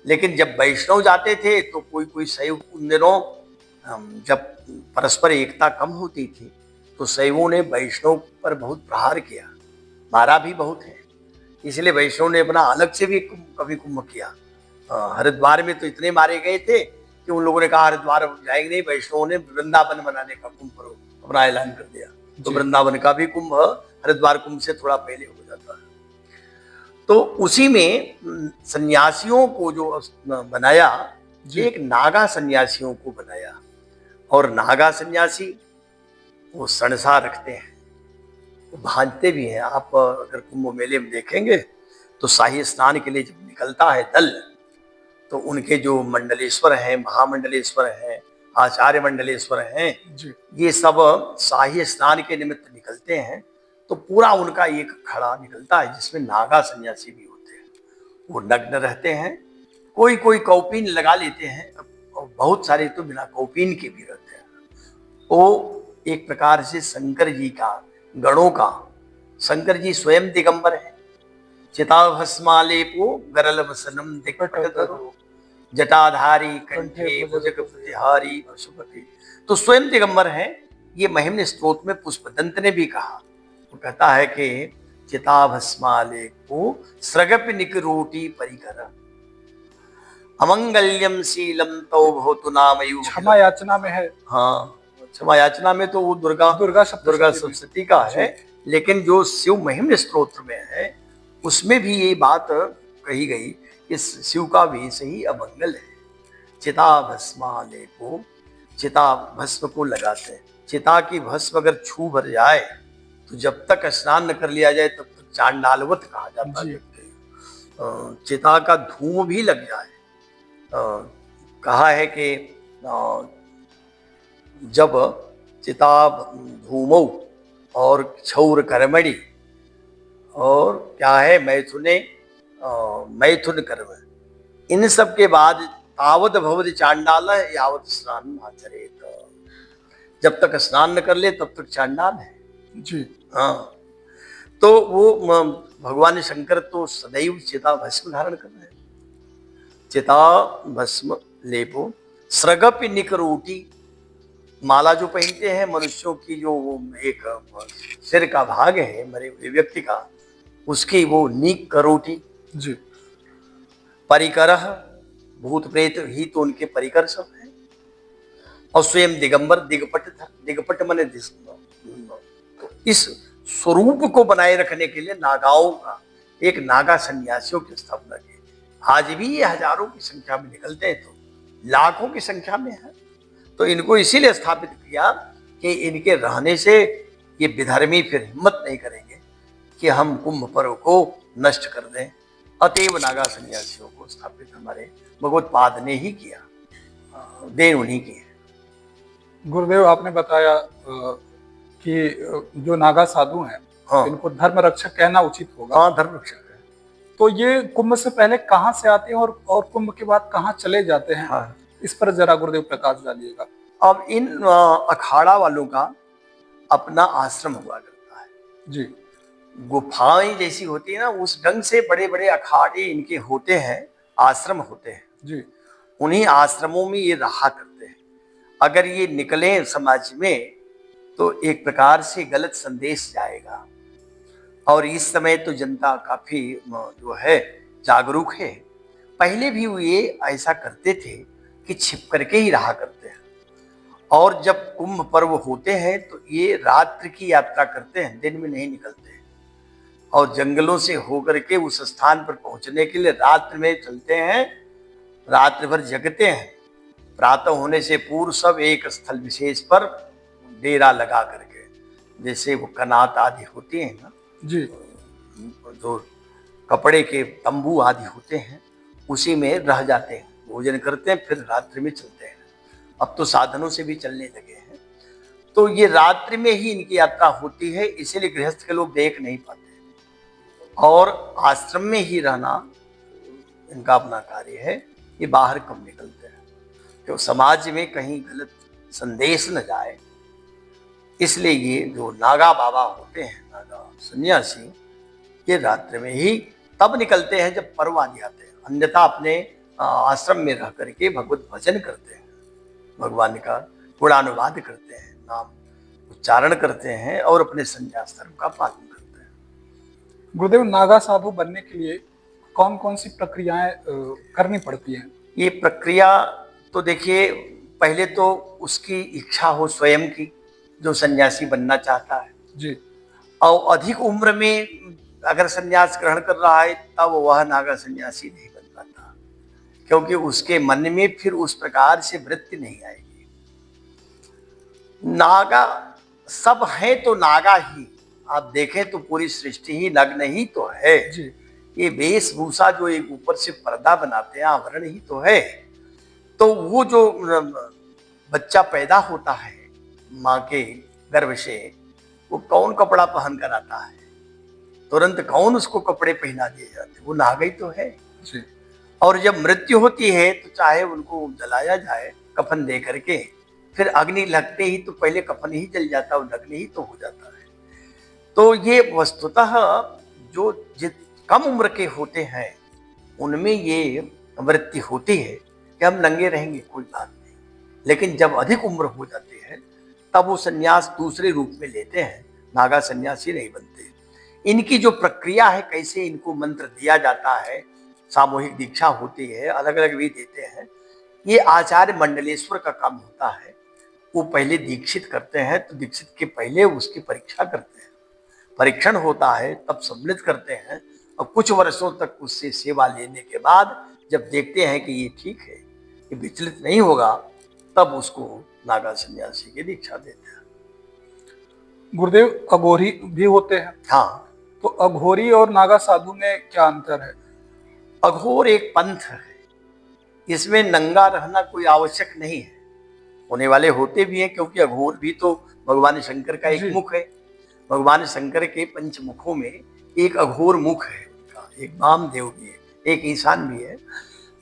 लेकिन जब वैष्णव जाते थे तो कोई कोई शैव उन दिनों जब परस्पर एकता कम होती थी तो शैवों ने वैष्णव पर बहुत प्रहार किया, मारा भी बहुत है। इसलिए वैष्णव ने अपना अलग से भी कभी कुंभ किया। हरिद्वार में तो इतने मारे गए थे कि उन लोगों ने कहा हरिद्वार जाएंगे नहीं, वैष्णवों ने वृंदावन बनाने का कुंभ अपना ऐलान कर दिया। तो वृंदावन का भी कुंभ हरिद्वार कुंभ से थोड़ा पहले हो जाता है। तो उसी में सन्यासियों को जो बनाया, एक नागा सन्यासियों को बनाया। और नागा सन्यासी वो सणसा रखते हैं, वो भांजते भी हैं। आप अगर कुंभ मेले में देखेंगे तो शाही स्नान के लिए जब निकलता है दल, तो उनके जो मंडलेश्वर हैं, महामंडलेश्वर हैं, आचार्य मंडलेश्वर हैं, ये सब शाही स्नान के निमित्त निकलते हैं। तो पूरा उनका एक खड़ा निकलता है जिसमें नागा सन्यासी भी होते हैं। वो नग्न रहते हैं, कोई कोई कौपीन लगा लेते हैं और बहुत सारे तो बिना कौपीन के भी रहते हैं। वो एक प्रकार से शंकर जी का, गणों का, शंकर जी स्वयं दिगंबर है। चिताभस्मालेपो गरल वसनम दिक्पटधरो जटाधारी कंठे भुजग प्रतिहारी पशुपति। तो स्वयं दिगंबर है। ये महिम्न स्तोत्र में पुष्पदंत ने भी कहा, वो कहता है कि चिताभस्मालेपो सृगप निकरोटी परिकर अमंगल्यम शीलम तो भवतु नामयु। क्षमा याचना में है। हाँ, क्षमा याचना में तो वो दुर्गा सप्तशती का है। लेकिन जो शिव महिम्न स्तोत्र में है उसमें भी ये बात कही गई कि शिव का वेश ही अमंगल है। चिता भस्मालेपो, चिता भस्म को लगाते हैं। चिता की भस्म अगर छू भर जाए तो जब तक स्नान न कर लिया जाए तब तक चांडालवत कहा जाता है। चिता का धूम भी लग जाए, कहा है कि जब चिता धूमौ और क्षौर कर्मणि और क्या है मैथुने मैथुन कर्म, इन सब के बाद तावत भवति चांडाल यावत स्नान आचरेत। जब तक स्नान न कर ले तब तक चांडाल है जी। हाँ, तो वो भगवान शंकर तो सदैव चिता भस्म धारण कर रहे हैं। चिता भस्म लेपो सृगपि निकरोटी, माला जो पहनते हैं मनुष्यों की, जो एक सिर का भाग है मरे हुए व्यक्ति का, उसकी वो नीक करोटी जी। परिकर, भूत प्रेत ही तो उनके परिकर सब है। और स्वयं दिगंबर, दिगपट था। दिगपट माने तो इस स्वरूप को बनाए रखने के लिए नागाओं का, एक नागा सन्यासियों की स्थापना की। आज भी ये हजारों की संख्या में निकलते हैं, तो लाखों की संख्या में है। तो इनको इसीलिए स्थापित किया कि इनके रहने से ये विधर्मी फिर हिम्मत नहीं करेंगे कि हम कुंभ पर्व को नष्ट कर दें। अतएव नागा सन्यासियों को स्थापित हमारे भगवत्पाद ने ही किया, देन उन्हीं की है। गुरुदेव, आपने बताया कि जो नागा साधु हैं, हाँ, इनको धर्म रक्षक कहना उचित होगा। हाँ, धर्म रक्षक है। तो ये कुंभ से पहले कहाँ से आते हैं और कुंभ के बाद कहाँ चले जाते हैं? हाँ, इस पर जरा गुरुदेव प्रकाश डालिएगा। अब इन अखाड़ा वालों का अपना आश्रम हुआ करता है जी। गुफाएं जैसी होती है ना, उस ढंग से बड़े बड़े अखाड़े इनके होते हैं, आश्रम होते हैं जी। उन्हीं आश्रमों में ये रहा करते हैं। अगर ये निकले समाज में तो एक प्रकार से गलत संदेश जाएगा। और इस समय तो जनता काफी जो है जागरूक है। पहले भी ये ऐसा करते थे कि छिप करके ही रहा करते हैं। और जब कुंभ पर्व होते हैं तो ये रात्रि की यात्रा करते हैं, दिन में नहीं निकलते। और जंगलों से होकर के उस स्थान पर पहुंचने के लिए रात्रि में चलते हैं, रात्रि भर जगते हैं। प्रातः होने से पूर्व सब एक स्थल विशेष पर डेरा लगा करके, जैसे वो कनात आदि होती है ना जी, जो कपड़े के तंबू आदि होते हैं, उसी में रह जाते हैं, भोजन करते हैं, फिर रात्रि में चलते हैं। अब तो साधनों से भी चलने लगे हैं। तो ये रात्रि में ही इनकी यात्रा होती है, इसीलिए गृहस्थ के लोग देख नहीं पाते। और आश्रम में ही रहना इनका अपना कार्य है। ये बाहर कम निकलते हैं तो समाज में कहीं गलत संदेश न जाए, इसलिए ये जो नागा बाबा होते हैं, नागा सन्यासी, ये रात्रि में ही तब निकलते हैं जब पर्व आदि आते हैं। अन्यथा अपने आश्रम में रह करके भगवत भजन करते हैं, भगवान का गुणानुवाद करते हैं, नाम उच्चारण करते हैं और अपने संन्यास धर्म का पालन करते हैं। गुरुदेव, नागा साधु बनने के लिए कौन कौन सी प्रक्रियाएं करनी पड़ती हैं? ये प्रक्रिया तो देखिए, पहले तो उसकी इच्छा हो स्वयं की, जो सन्यासी बनना चाहता है जी। और अधिक उम्र में अगर सन्यास ग्रहण कर रहा है तब वह नागा सन्यासी नहीं बन पाता, क्योंकि उसके मन में फिर उस प्रकार से वृत्ति नहीं आएगी। नागा सब है तो नागा ही, आप देखें तो पूरी सृष्टि ही नग्न ही तो है जी। ये वेशभूषा जो एक ऊपर से पर्दा बनाते हैं, आवरण ही तो है। तो वो जो बच्चा पैदा होता है माँ के गर्भ से, वो कौन कपड़ा पहन कर आता है, तुरंत कौन उसको कपड़े पहना दिए जाते, वो नागा ही तो है जी। और जब मृत्यु होती है तो चाहे उनको जलाया जाए कफन दे करके, फिर अग्नि लगते ही तो पहले कफन ही जल जाता है, वो नग्न ही तो हो जाता है। तो ये वस्तुतः जो जित कम उम्र के होते हैं उनमें ये वृत्ति होती है कि हम नंगे रहेंगे, कोई बात नहीं। लेकिन जब अधिक उम्र हो जाती है तब वो सन्यास दूसरे रूप में लेते हैं, नागा सन्यासी नहीं बनते। इनकी जो प्रक्रिया है, कैसे इनको मंत्र दिया जाता है, सामूहिक दीक्षा होती है, अलग अलग भी देते हैं, ये आचार्य मंडलेश्वर का काम होता है। वो पहले दीक्षित करते हैं, तो दीक्षित के पहले उसकी परीक्षा करते हैं, परीक्षण होता है, तब सम्मिलित करते हैं और कुछ वर्षों तक उससे सेवा लेने के बाद जब देखते हैं कि ये ठीक है, ये विचलित नहीं होगा, तब उसको नागा सन्यासी की दीक्षा देते हैं। गुरुदेव, अघोरी भी होते हैं? हाँ, तो अघोरी और नागा साधु में क्या अंतर है? अघोर एक पंथ है, इसमें नंगा रहना कोई आवश्यक नहीं है। होने वाले होते भी हैं, क्योंकि अघोर भी तो भगवान शंकर का एक मुख है। भगवान शंकर के पंचमुखों में एक अघोर मुख है उनका, एक वामदेव भी है, एक ईशान भी है।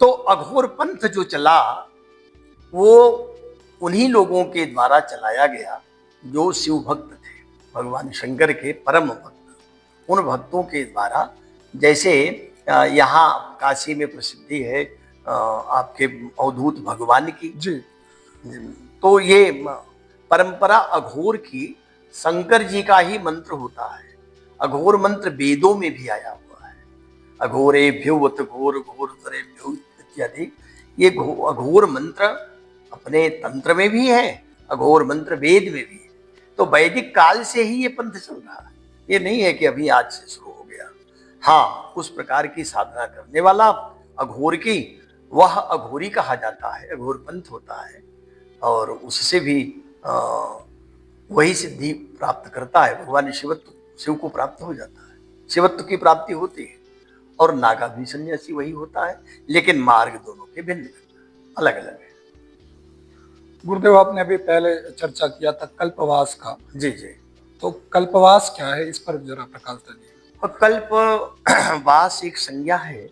तो अघोर पंथ जो चला वो उन्हीं लोगों के द्वारा चलाया गया जो शिव भक्त थे, भगवान शंकर के परम भक्त। उन भक्तों के द्वारा, जैसे यहाँ काशी में प्रसिद्धि है आपके अवधूत भगवान की जी। तो ये परंपरा अघोर की शंकर जी का ही मंत्र होता है। अघोर मंत्र वेदों में भी आया हुआ है, अघोरेभ्यो वत घोर घोरतरेभ्यो इत्यादि। ये अघोर मंत्र अपने तंत्र में भी है, अघोर मंत्र वेद में भी है। तो वैदिक काल से ही ये पंथ चल रहा है, ये नहीं है कि अभी आज से शुरू हो गया। हाँ, उस प्रकार की साधना करने वाला अघोर की, वह अघोरी कहा जाता है, अघोर पंथ होता है और उससे भी वही सिद्धि प्राप्त करता है। भगवान शिव को प्राप्त हो जाता है, शिवत्व की प्राप्ति होती है। और नागा भी सन्यासी वही होता है, लेकिन मार्ग दोनों के भिन्न अलग अलग है। गुरुदेव, आपने अभी पहले चर्चा किया था कल्पवास का। जी जी। तो कल्पवास क्या है, इस पर जरा प्रकाश डालिए। और कल्पवास एक संज्ञा है,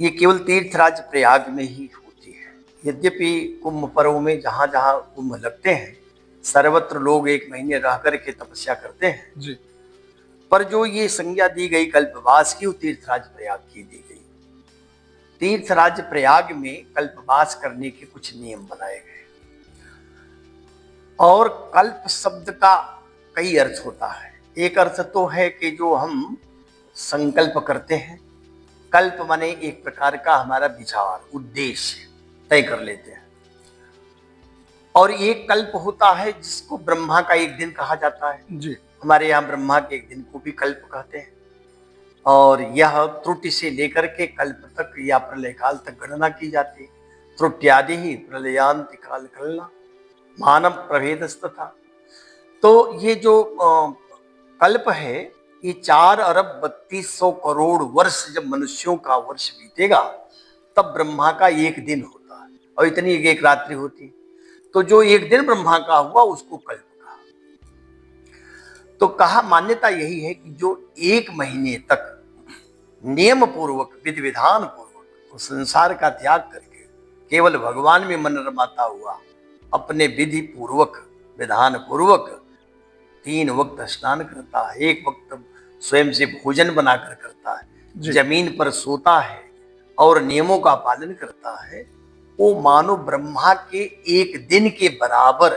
ये केवल तीर्थराज प्रयाग में ही होती है। यद्यपि कुंभ पर्व में जहाँ जहाँ कुंभ लगते हैं सर्वत्र लोग 1 महीने रह करके तपस्या करते हैं जी। पर जो ये संज्ञा दी गई कल्पवास की, वो तीर्थराज प्रयाग की दी गई। तीर्थराज प्रयाग में कल्पवास करने के कुछ नियम बनाए गए। और कल्प शब्द का कई अर्थ होता है। एक अर्थ तो है कि जो हम संकल्प करते हैं, कल्प माने एक प्रकार का हमारा विचार, उद्देश्य तय कर लेते हैं। और एक कल्प होता है जिसको ब्रह्मा का एक दिन कहा जाता है। जी। हमारे यहाँ ब्रह्मा के एक दिन को भी कल्प कहते हैं। और यह त्रुटि से लेकर के कल्प तक या प्रलय काल तक गणना की जाती है। त्रुट्यादि ही प्रलयांति काल कलना मानव प्रभेदस्तथा। तो ये जो कल्प है, ये 4,32,000 करोड़ वर्ष जब मनुष्यों का वर्ष बीतेगा तब ब्रह्मा का एक दिन होता है और इतनी एक रात्रि होती है। तो जो एक दिन ब्रह्मा का हुआ उसको कल्प कहा। तो कहा, मान्यता यही है कि जो 1 महीने तक नियम पूर्वक, विधि विधान पूर्वक उस संसार का त्याग करके केवल भगवान में मन रमाता हुआ, अपने विधि पूर्वक, विधान पूर्वक 3 वक्त स्नान करता है, 1 वक्त स्वयं से भोजन बनाकर करता है, जमीन पर सोता है और नियमों का पालन करता है, वो मानो ब्रह्मा के एक दिन के बराबर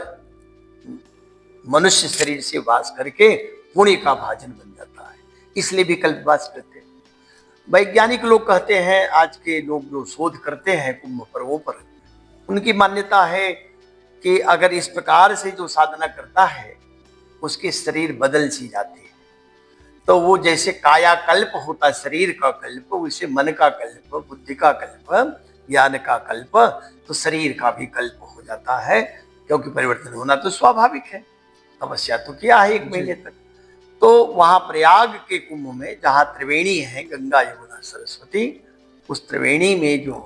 मनुष्य शरीर से वास करके पुण्य का भाजन बन जाता है। इसलिए भी कल्पवास करते हैं। वैज्ञानिक लोग कहते हैं, आज के लोग जो शोध करते हैं कुंभ पर्वों पर, उनकी मान्यता है कि अगर इस प्रकार से जो साधना करता है उसके शरीर बदल सी जाते हैं। तो वो जैसे कायाकल्प होता है शरीर का कल्प, वैसे मन का कल्प, बुद्धि का कल्प, ज्ञान का कल्प, तो शरीर का भी कल्प हो जाता है, क्योंकि परिवर्तन होना तो स्वाभाविक है। तपस्या तो किया है 1 महीने तक। तो वहां प्रयाग के कुंभ में जहां त्रिवेणी है, गंगा यमुना सरस्वती, उस त्रिवेणी में जो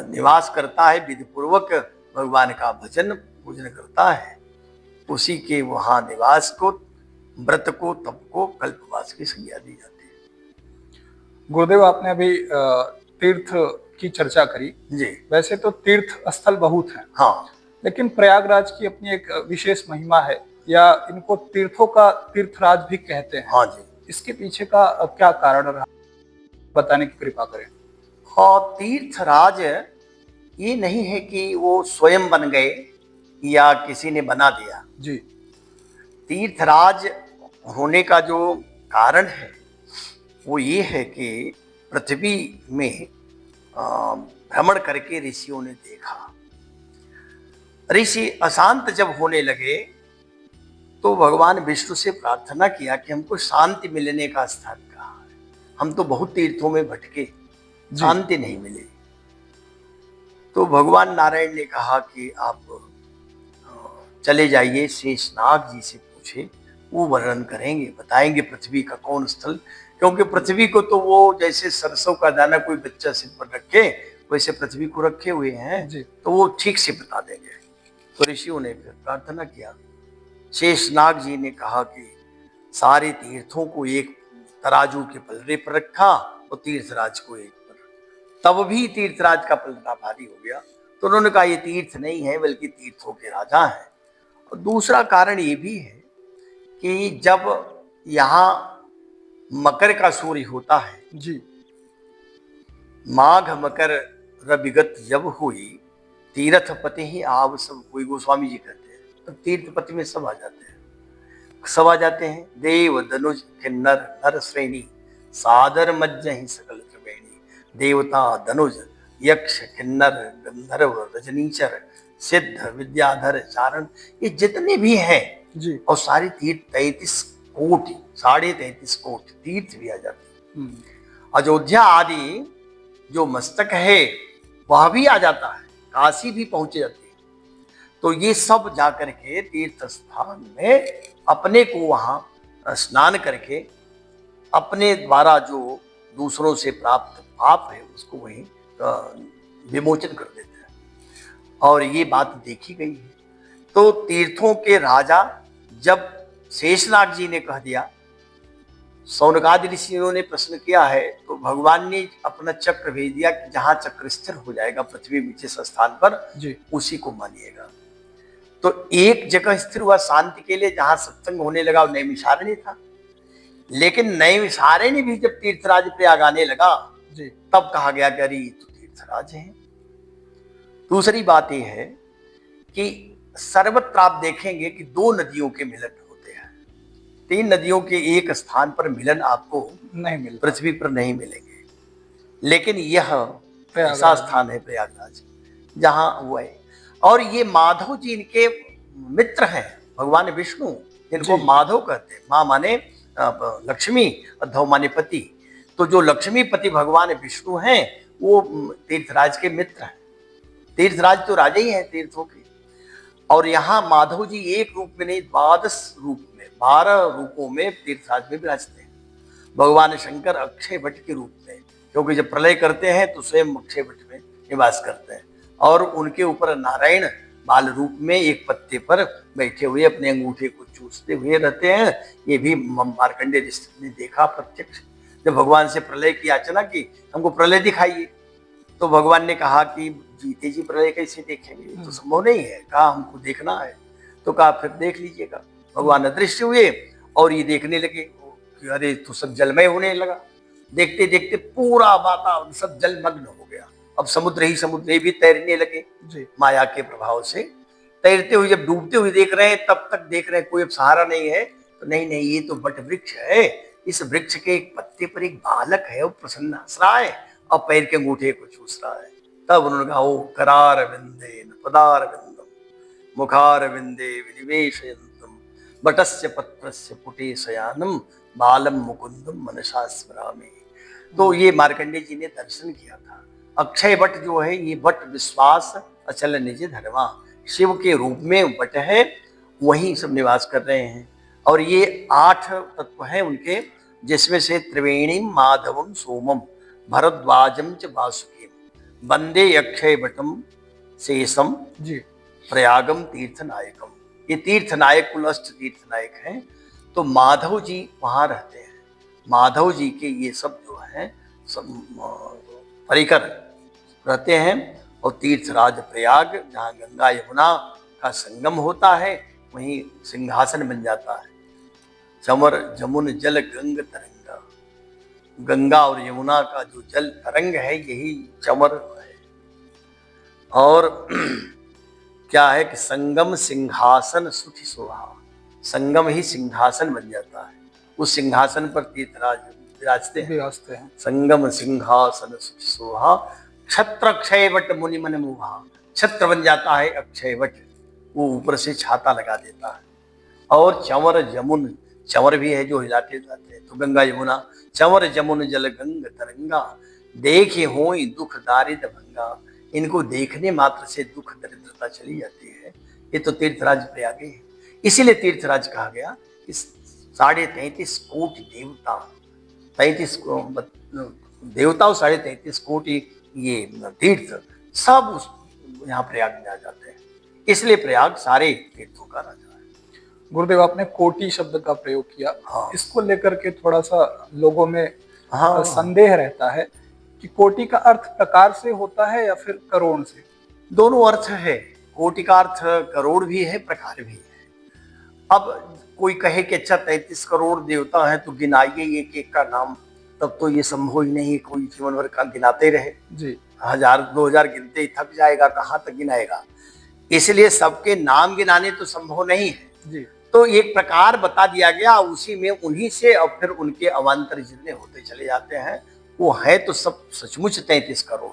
निवास करता है, विधि पूर्वक भगवान का भजन पूजन करता है, उसी के वहां निवास को, व्रत को, तप को कल्पवास की संज्ञा दी जाती है। गुरुदेव, आपने अभी तीर्थ की चर्चा करी जी। वैसे तो तीर्थ स्थल बहुत हैं, हाँ, लेकिन प्रयागराज की अपनी एक विशेष महिमा है, या इनको तीर्थों का तीर्थराज भी कहते हैं। हाँ जी। इसके पीछे का क्या कारण रहा, बताने की कृपा करें। और तीर्थराज ये नहीं है कि वो स्वयं बन गए या किसी ने बना दिया जी। तीर्थराज होने का जो कारण है वो ये है कि पृथ्वी में भ्रमण करके ऋषियों ने देखा, ऋषि अशांत जब होने लगे तो भगवान विष्णु से प्रार्थना किया कि हमको शांति मिलने का स्थान कहाँ है। हम तो बहुत तीर्थों में भटके, शांति नहीं मिली। तो भगवान नारायण ने कहा कि आप चले जाइए, शेषनाग जी से पूछे, वो वर्णन करेंगे, बताएंगे पृथ्वी का कौन स्थल, क्योंकि पृथ्वी को तो वो जैसे सरसों का दाना कोई बच्चा सिर पर रखे वैसे पृथ्वी को रखे हुए हैं जी। तो वो ठीक से बता देंगे। तो ऋषियों ने फिर प्रार्थना किया, शेषनाग जी ने कहा कि सारे तीर्थों को एक तराजू के पलड़े पर रखा और तीर्थराज को एक पर, तब भी तीर्थराज का पलड़ा भारी हो गया। तो उन्होंने कहा ये तीर्थ नहीं है बल्कि तीर्थों के राजा हैं। और दूसरा कारण ये भी है कि जब यहाँ मकर का सूर्य होता है जी, माघ मकर रविगत जब हुई, तीर्थपति ही आव सब कोई, गोस्वामी जी कहते हैं, तो तीर्थपति में सब आ जाते हैं, सब आ जाते हैं। देव धनुज किन्नर नर श्रेणी, सादर मज्जहि सकल त्रिवेणी, देवता धनुज यक्ष किन्नर गंधर्व रजनीचर सिद्ध विद्याधर चारण, ये जितने भी हैं जी, और सारे तीर्थ 33 कोटि, 33.5 कोटि तीर्थ भी आ जाते हैं। अयोध्या आदि जो मस्तक है वह भी आ जाता है, काशी भी पहुंचे जाती है। तो ये सब जाकर के तीर्थ स्थान में अपने को वहां स्नान करके अपने द्वारा जो दूसरों से प्राप्त पाप है उसको वहीं विमोचन कर देते हैं। और ये बात देखी गई है। तो तीर्थों के राजा जब शेषनाग जी ने कह दिया, सौनकादि ऋषियों ने प्रश्न किया है, तो भगवान ने अपना चक्र भेज दिया कि जहां चक्र स्थिर हो जाएगा पृथ्वी में जिस स्थान पर जी, उसी को मानिएगा। तो एक जगह स्थिर हुआ शांति के लिए, जहां सत्संग होने लगा, नैमिषारण्य था। लेकिन नैमिषारण्य भी जब तीर्थराज प्रयाग आने लगा जी, तब कहा गया कि अरे तो तीर्थराज है। दूसरी बात यह है कि सर्वत्र आप देखेंगे कि 2 नदियों के मिलन होते हैं, 3 नदियों के एक स्थान पर मिलन आपको नहीं मिल, पृथ्वी पर नहीं मिलेंगे। लेकिन यह ऐसा स्थान है प्रयागराज जहां वो है। और ये माधव जी इनके मित्र हैं, भगवान विष्णु जिनको माधव कहते हैं। माँ माने लक्ष्मी और धव माने पति। तो जो लक्ष्मीपति भगवान विष्णु हैं वो तीर्थराज के मित्र हैं। तीर्थराज तो राजा ही हैं तीर्थों के। और यहाँ माधव जी एक रूप में नहीं, 12 रूप में, 12 रूपों में तीर्थराज में विराजते हैं। भगवान शंकर अक्षय वट के रूप में, क्योंकि जब प्रलय करते हैं तो स्वयं अक्षय वट में निवास करते हैं। और उनके ऊपर नारायण बाल रूप में एक पत्ते पर बैठे हुए अपने अंगूठे को चूसते हुए रहते हैं। ये भी मार्कंडेय ऋषि ने देखा प्रत्यक्ष। जब भगवान से प्रलय की याचना की, हमको प्रलय दिखाइए, तो भगवान ने कहा कि जीते जी प्रलय कैसे देखेंगे, तो संभव नहीं है। कहा हमको देखना है, तो कहा फिर देख लीजिएगा। भगवान अदृश्य हुए और ये देखने लगे कि अरे तो सब जलमय होने लगा। देखते देखते पूरा वातावरण सब जलमग्न हो गया। अब समुद्र ही भी तैरने लगे जी। माया के प्रभाव से। तैरते हुए जब डूबते हुए देख रहे हैं, तब तक देख रहे हैं कोई अब सहारा नहीं है, तो नहीं नहीं ये तो वट वृक्ष है, इस वृक्ष के एक पत्ते पर एक बालक है, वो प्रसन्न हंस रहा है और पैर के अंगूठे को चूस रहा है। तब उन्होंने कहा, ओ करार विंदे पदार विंदम मुखार विंदे विनिवेशयन्तम वटस्य पत्रस्य पुटे शयानम बालम मुकुंदम मनसा स्मरामि। तो ये मार्कंडेय जी ने दर्शन किया था। अक्षय वट जो है, ये वट विश्वास अचल निज धर्मा, शिव के रूप में वट है, वहीं सब निवास कर रहे हैं। और ये 8 तत्व हैं उनके, जिसमें से त्रिवेणीम माधवम सोमम भरद्वाजम च वासुकीम वंदे अक्षय वटम शेषम जी। प्रयागम तीर्थ नायकम। ये तीर्थ नायक कुलस्थ तीर्थ नायक हैं। तो माधव जी वहां रहते हैं। माधव जी के ये सब जो है सब परिकर रहते हैं। और तीर्थराज प्रयाग, जहाँ गंगा यमुना का संगम होता है, वहीं सिंहासन बन जाता है। चमर जमुन जल गंग तरंगा, गंगा और यमुना का जो जल तरंग है, यही चमर है। और क्या है कि संगम सिंहासन सुखी शोभा, संगम ही सिंहासन बन जाता है। उस सिंहासन पर तीर्थराज विराजते हैं। संगम सिंहासन सुखी शोभा छत्र अक्षय वट मुनि मन मोहा। छत्र बन जाता है अक्षय वट, वो ऊपर से छाता लगा देता है। और चंवर जमुन, चंवर भी है जो हिलाते जाते हैं, तो गंगा यमुना। चंवर जमुन जल गंग तरंगा, देखे होई दुख दारिद्र भंगा। इनको देखने मात्र से दुख दरिद्रता चली जाती है। ये तो तीर्थराज प्रयागे है। इसीलिए तीर्थराज कहा गया। इस 33.5 कोटि देवता, 33 देवता और 33.5 कोटि ये तीर्थ सब उस यहाँ प्रयाग में आ जाते हैं। इसलिए प्रयाग सारे तीर्थों का राजा है। गुरुदेव, आपने कोटि शब्द का प्रयोग किया। हाँ। इसको लेकर के थोड़ा सा लोगों में हाँ। संदेह रहता है कि कोटि का अर्थ प्रकार से होता है या फिर करोड़ से? दोनों अर्थ है। कोटि का अर्थ करोड़ भी है, प्रकार भी है। अब कोई कहे कि अच्छा 33 करोड़ देवता हैं तो गिनाइए एक एक का नाम, तब तो ये संभव ही नहीं है। कोई जीवन भर का गिनाते रहे जी, 1000-2000 गिनते ही थक जाएगा, कहाँ तक गिनाएगा। इसलिए सबके नाम गिनाने तो संभव नहीं है जी। तो एक प्रकार बता दिया गया, उसी में उन्हीं से और फिर उनके अवान्तर जितने होते चले जाते हैं, वो है तो सब सचमुच 33 करोड़।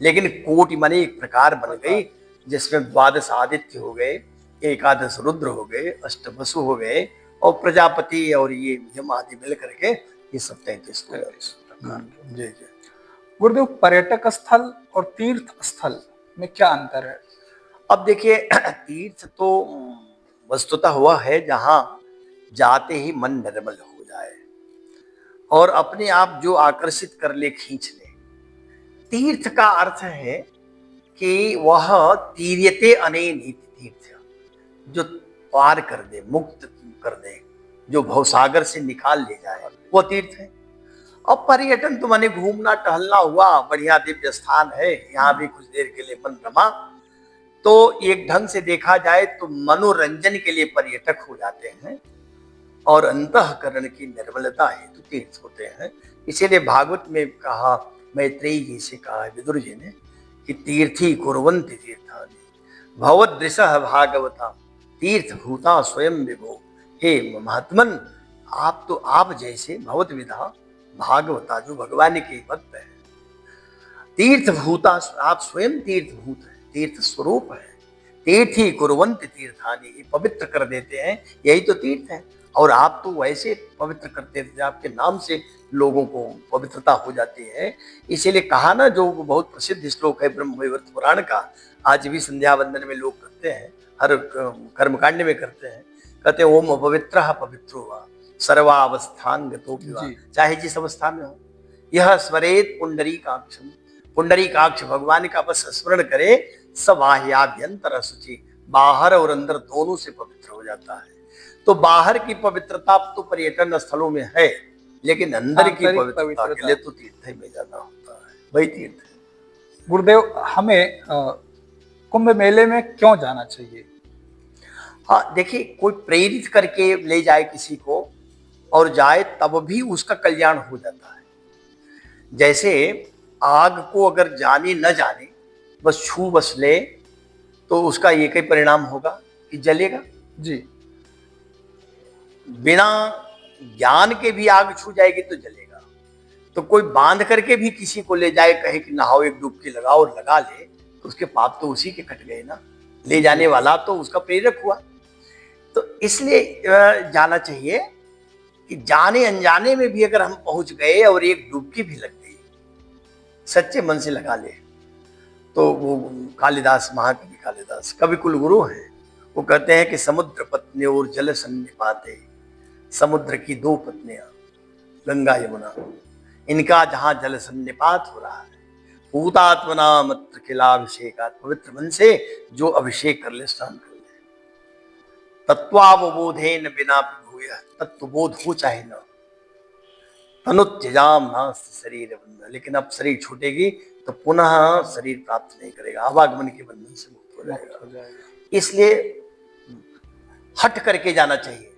लेकिन कोटि माने एक प्रकार बन गई, जिसमें 12 आदित्य हो गए, 11 रुद्र हो गए, 8 वसु हो गए, और प्रजापति और ये यम आदि मिल करके ये सब 33 प्रकार। जी जी। गुरुदेव, पर्यटक स्थल और तीर्थ स्थल में क्या अंतर है? अब देखिए, तीर्थ तो वस्तुतः हुआ है जहां जाते ही मन निर्मल हो जाए और अपने आप जो आकर्षित कर ले, खींच ले। तीर्थ का अर्थ है कि वह तीर्यते अनेन तीर्थ, जो पार कर दे, मुक्त कर दे, जो भवसागर से निकाल ले जाए, वो तीर्थ है। अब पर्यटन तो माने घूमना टहलना हुआ, बढ़िया दिव्य स्थान है, यहाँ भी कुछ देर के लिए मन रमा, तो एक ढंग से देखा जाए तो मनोरंजन के लिए पर्यटक हो जाते हैं और अंतःकरण की निर्मलता हेतु तीर्थ होते हैं। इसीलिए भागवत में कहा, मैत्रेयी जी से कहा विदुर जी ने कि तीर्थी कुर्वन्ति तीर्थानि भवदृशः भागवता तीर्थ भूता स्वयं विभो। हे महात्मन, आप तो आप जैसे भगवत विधा भागवता जो भगवान के भक्त है, तीर्थ भूता, आप स्वयं तीर्थ भूत है, तीर्थ स्वरूप है। तीर्थी कुर्वन्ति तीर्थानि, पवित्र कर देते हैं, यही तो तीर्थ है। और आप तो वैसे पवित्र करते थे, आपके नाम से लोगों को पवित्रता हो जाती है। इसीलिए कहा ना, जो बहुत प्रसिद्ध श्लोक है ब्रह्म वैवर्त पुराण का, आज भी संध्या वंदन में लोग करते हैं, हर कर्मकांड में करते हैं। कहते हैं ओम अपवित्रः पवित्रो वा सर्वावस्थांगतो विवा, चाहे जिस अवस्था में हो, यह स्मरेत पुंडरीकाक्षम, पुंडरीकाक्ष भगवान का बस स्मरण करे, सबाह्याभ्यंतर शुचि, बाहर और अंदर दोनों से पवित्र हो जाता है। तो बाहर की पवित्रता तो पर्यटन स्थलों में है, लेकिन अंदर की पवित्रता के लिए तो तीर्थ में जाना होता है, वही तीर्थ है। गुरुदेव, हमें कुंभ मेले में क्यों जाना चाहिए? हाँ देखिए, कोई प्रेरित करके ले जाए किसी को और जाए, तब भी उसका कल्याण हो जाता है। जैसे आग को अगर जाने न जाने, बस छू बस ले, तो उसका एक ही परिणाम होगा कि जलेगा। जी। बिना ज्ञान के भी आग छू जाएगी तो जलेगा। तो कोई बांध करके भी किसी को ले जाए, कहे कि नहाओ, एक डुबकी लगाओ और लगा ले, तो उसके पाप तो उसी के कट गए ना। ले जाने वाला तो उसका प्रेरक हुआ। तो इसलिए जाना चाहिए कि जाने अनजाने में भी अगर हम पहुंच गए और एक डुबकी भी लग गई, सच्चे मन से लगा ले, तो वो कालिदास, महाकवि कालिदास कवि कुलगुरु हैं, वो कहते हैं कि समुद्र पत्नी और जल सन्निपाते, समुद्र की दो पत्नियां गंगा यमुना, इनका जहां जल सन्निपात हो रहा है, भूतात्मना मत्र किलाभिषेकात्, पवित्र मन से जो अभिषेक कर ले, स्नान कर ले, तत्वावबोधेन बिना भूय, तत्वबोध हो चाहे न, तनुत्यजाम नास्ति शरीर बंधन, लेकिन अब शरीर छूटेगी तो पुनः शरीर प्राप्त नहीं करेगा, आवागमन के बंधन से मुक्त हो जाएगा। इसलिए हट करके जाना चाहिए,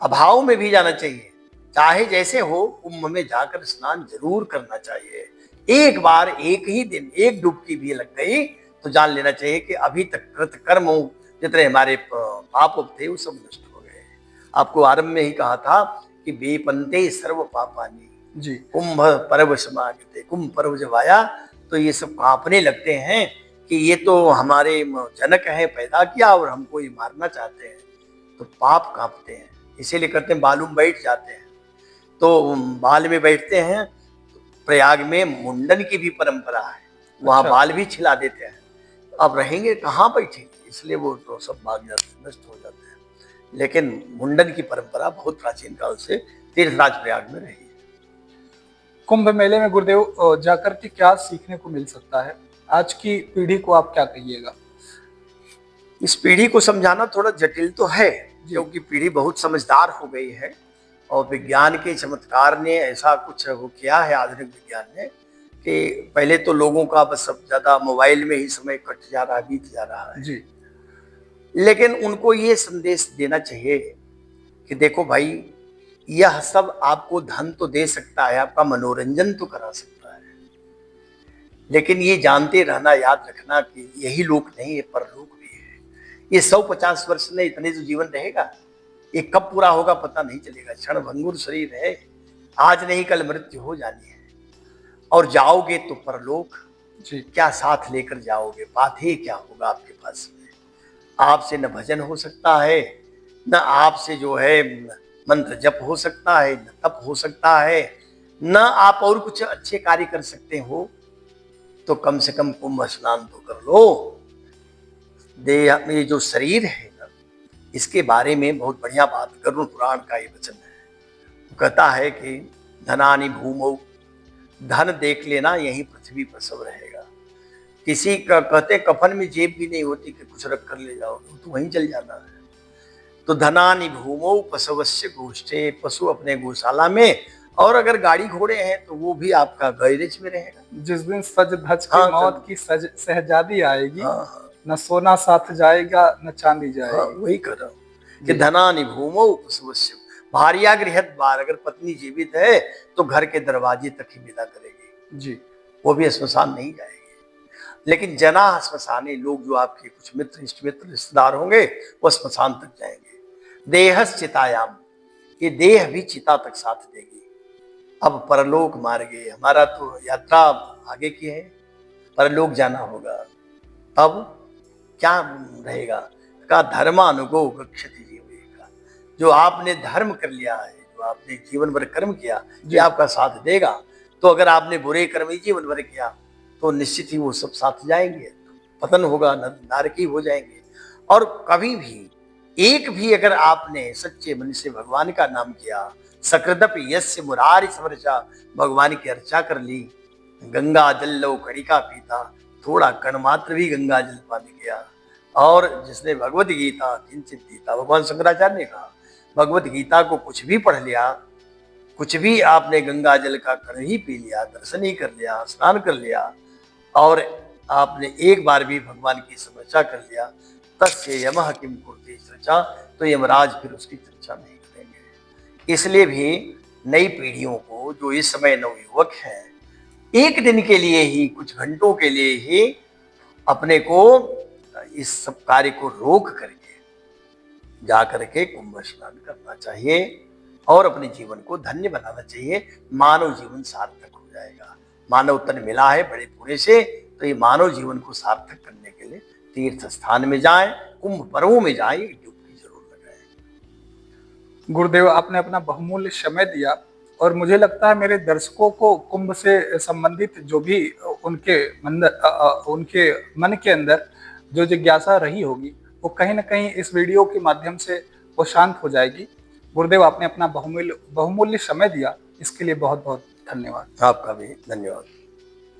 अभाव में भी जाना चाहिए, चाहे जैसे हो, कुंभ में जाकर स्नान जरूर करना चाहिए। एक बार, एक ही दिन, एक डुबकी भी लग गई तो जान लेना चाहिए कि अभी तक कृत कर्म जितने हमारे पाप थे वो सब नष्ट हो गए। आपको आरंभ में ही कहा था कि बेपंते सर्व पापानी जी। कुंभ पर्व समागते, कुंभ पर्व जब आया तो ये सब कांपने लगते हैं कि ये तो हमारे जनक हैं, पैदा किया और हमको ये मारना चाहते हैं, तो पाप कांपते हैं। इसीलिए कहते हैं बालू में बैठ जाते हैं, तो बाल में बैठते हैं। प्रयाग में मुंडन की भी परंपरा है, वहां बाल भी छिला देते हैं। अब रहेंगे कहाँ बैठेंगे, इसलिए वो तो सब भाग जाते, नष्ट हो जाते हैं। लेकिन मुंडन की परंपरा बहुत प्राचीन काल से तीर्थराज प्रयाग में रही है। कुंभ मेले में गुरुदेव जाकर के क्या सीखने को मिल सकता है? आज की पीढ़ी को आप क्या कहिएगा? इस पीढ़ी को समझाना थोड़ा जटिल तो है, क्योंकि पीढ़ी बहुत समझदार हो गई है और विज्ञान के चमत्कार ने ऐसा कुछ वो किया है, आधुनिक विज्ञान ने, कि पहले तो लोगों का बस सब ज्यादा मोबाइल में ही समय कट जा रहा है, बीत जा रहा है जी। लेकिन उनको ये संदेश देना चाहिए कि देखो भाई, यह सब आपको धन तो दे सकता है, आपका मनोरंजन तो करा सकता है, लेकिन ये जानते रहना, याद रखना कि यही लोक नहीं है, परलोक भी है। ये 150 वर्ष में इतने जो जीवन रहेगा, ये कब पूरा होगा पता नहीं चलेगा। क्षण भंगुर शरीर है, आज नहीं कल मृत्यु हो जानी है। और जाओगे तो परलोक जी। क्या साथ लेकर जाओगे, बातें क्या होगा आपके पास में? आपसे न भजन हो सकता है, न आपसे जो है मंत्र जप हो सकता है, न तप हो सकता है, न आप और कुछ अच्छे कार्य कर सकते हो। तो कम से कम कुंभ स्नान तो कर लो। देह में जो शरीर है ना, इसके बारे में बहुत बढ़िया बात गरुड़ पुराण का ये वचन है। वो कहता है कि धनानि भूमौ, धन देख लेना यही पृथ्वी पर सब रहेगा। किसी का कहते कफन में जेब भी नहीं होती कि कुछ रख कर ले जाओगे, तो वहीं चल जाना है। तो धनानि भूमौ पशवस्य गोष्ठे, पशु अपने गौशाला में, और अगर गाड़ी घोड़े हैं तो वो भी आपका गैरेज में रहेगा। जिस दिन सज धज के मौत की सहजादी आएगी, न सोना साथ जाएगा न चांदी जाएगी। वही कर रहा हूँ कि धनानि भूमौ पशवस्य, भार्या गृहत बार, अगर पत्नी जीवित है तो घर के दरवाजे तक ही विदा करेगी जी। वो भी श्मशान नहीं जाएगी। लेकिन जना श्मशाने, लोग जो आपके कुछ मित्र, इष्ट मित्र, रिश्तेदार होंगे, वो श्मशान तक जाएंगे। देहस चितायाम, ये देह भी चिता तक साथ देगी। अब परलोक मार्गे, हमारा तो यात्रा आगे की है, परलोक जाना होगा। अब क्या रहेगा का धर्मानुगो गच्छति जीवेका, जो आपने धर्म कर लिया है, जो आपने जीवन भर कर्म किया, ये आपका साथ देगा। तो अगर आपने बुरे कर्म ही जीवन भर किया तो निश्चित ही वो सब साथ जाएंगे, पतन होगा, नारकी हो जाएंगे। और कभी भी एक भी अगर आपने सच्चे मन से भगवान का नाम किया, सकृदप यस्य मुरारी समरचा, भगवान की अर्चा कर ली, गंगा जल लो कड़िका पीता, थोड़ा कण मात्र भी गंगा जल पानी किया, और जिसने भगवत गीता किंचित गीता, भगवान शंकराचार्य ने कहा, भगवत गीता को कुछ भी पढ़ लिया, कुछ भी आपने गंगा जल का कण ही पी लिया, दर्शन ही कर लिया, स्नान कर लिया, और आपने एक बार भी भगवान की समर्चा कर लिया, तस्य यमः किम कुर्ते चर्चा, तो यमराज फिर उसकी चर्चा नहीं करेंगे। इसलिए भी नई पीढ़ियों को, जो इस समय नवयुवक हैं, एक दिन के लिए ही, कुछ घंटों के लिए ही अपने को इस सब कार्य को रोक करके जा करके कुंभ स्नान करना चाहिए और अपने जीवन को धन्य बनाना चाहिए। मानव जीवन सार्थक हो जाएगा। मानव तन मिला है बड़े पुण्य से, तो ये मानव जीवन को सार्थक करने के लिए तीर्थ स्थान में जाएं, कुंभ पर्वों में जाएं, डुबकी जरूर लगाएं। गुरुदेव, आपने अपना बहुमूल्य समय दिया और मुझे लगता है मेरे दर्शकों को कुंभ से संबंधित जो भी उनके मन के अंदर जो जिज्ञासा रही होगी, वो कहीं ना कहीं इस वीडियो के माध्यम से वो शांत हो जाएगी। गुरुदेव, आपने अपना बहुमूल्य समय दिया, इसके लिए बहुत बहुत धन्यवाद। आपका भी धन्यवाद।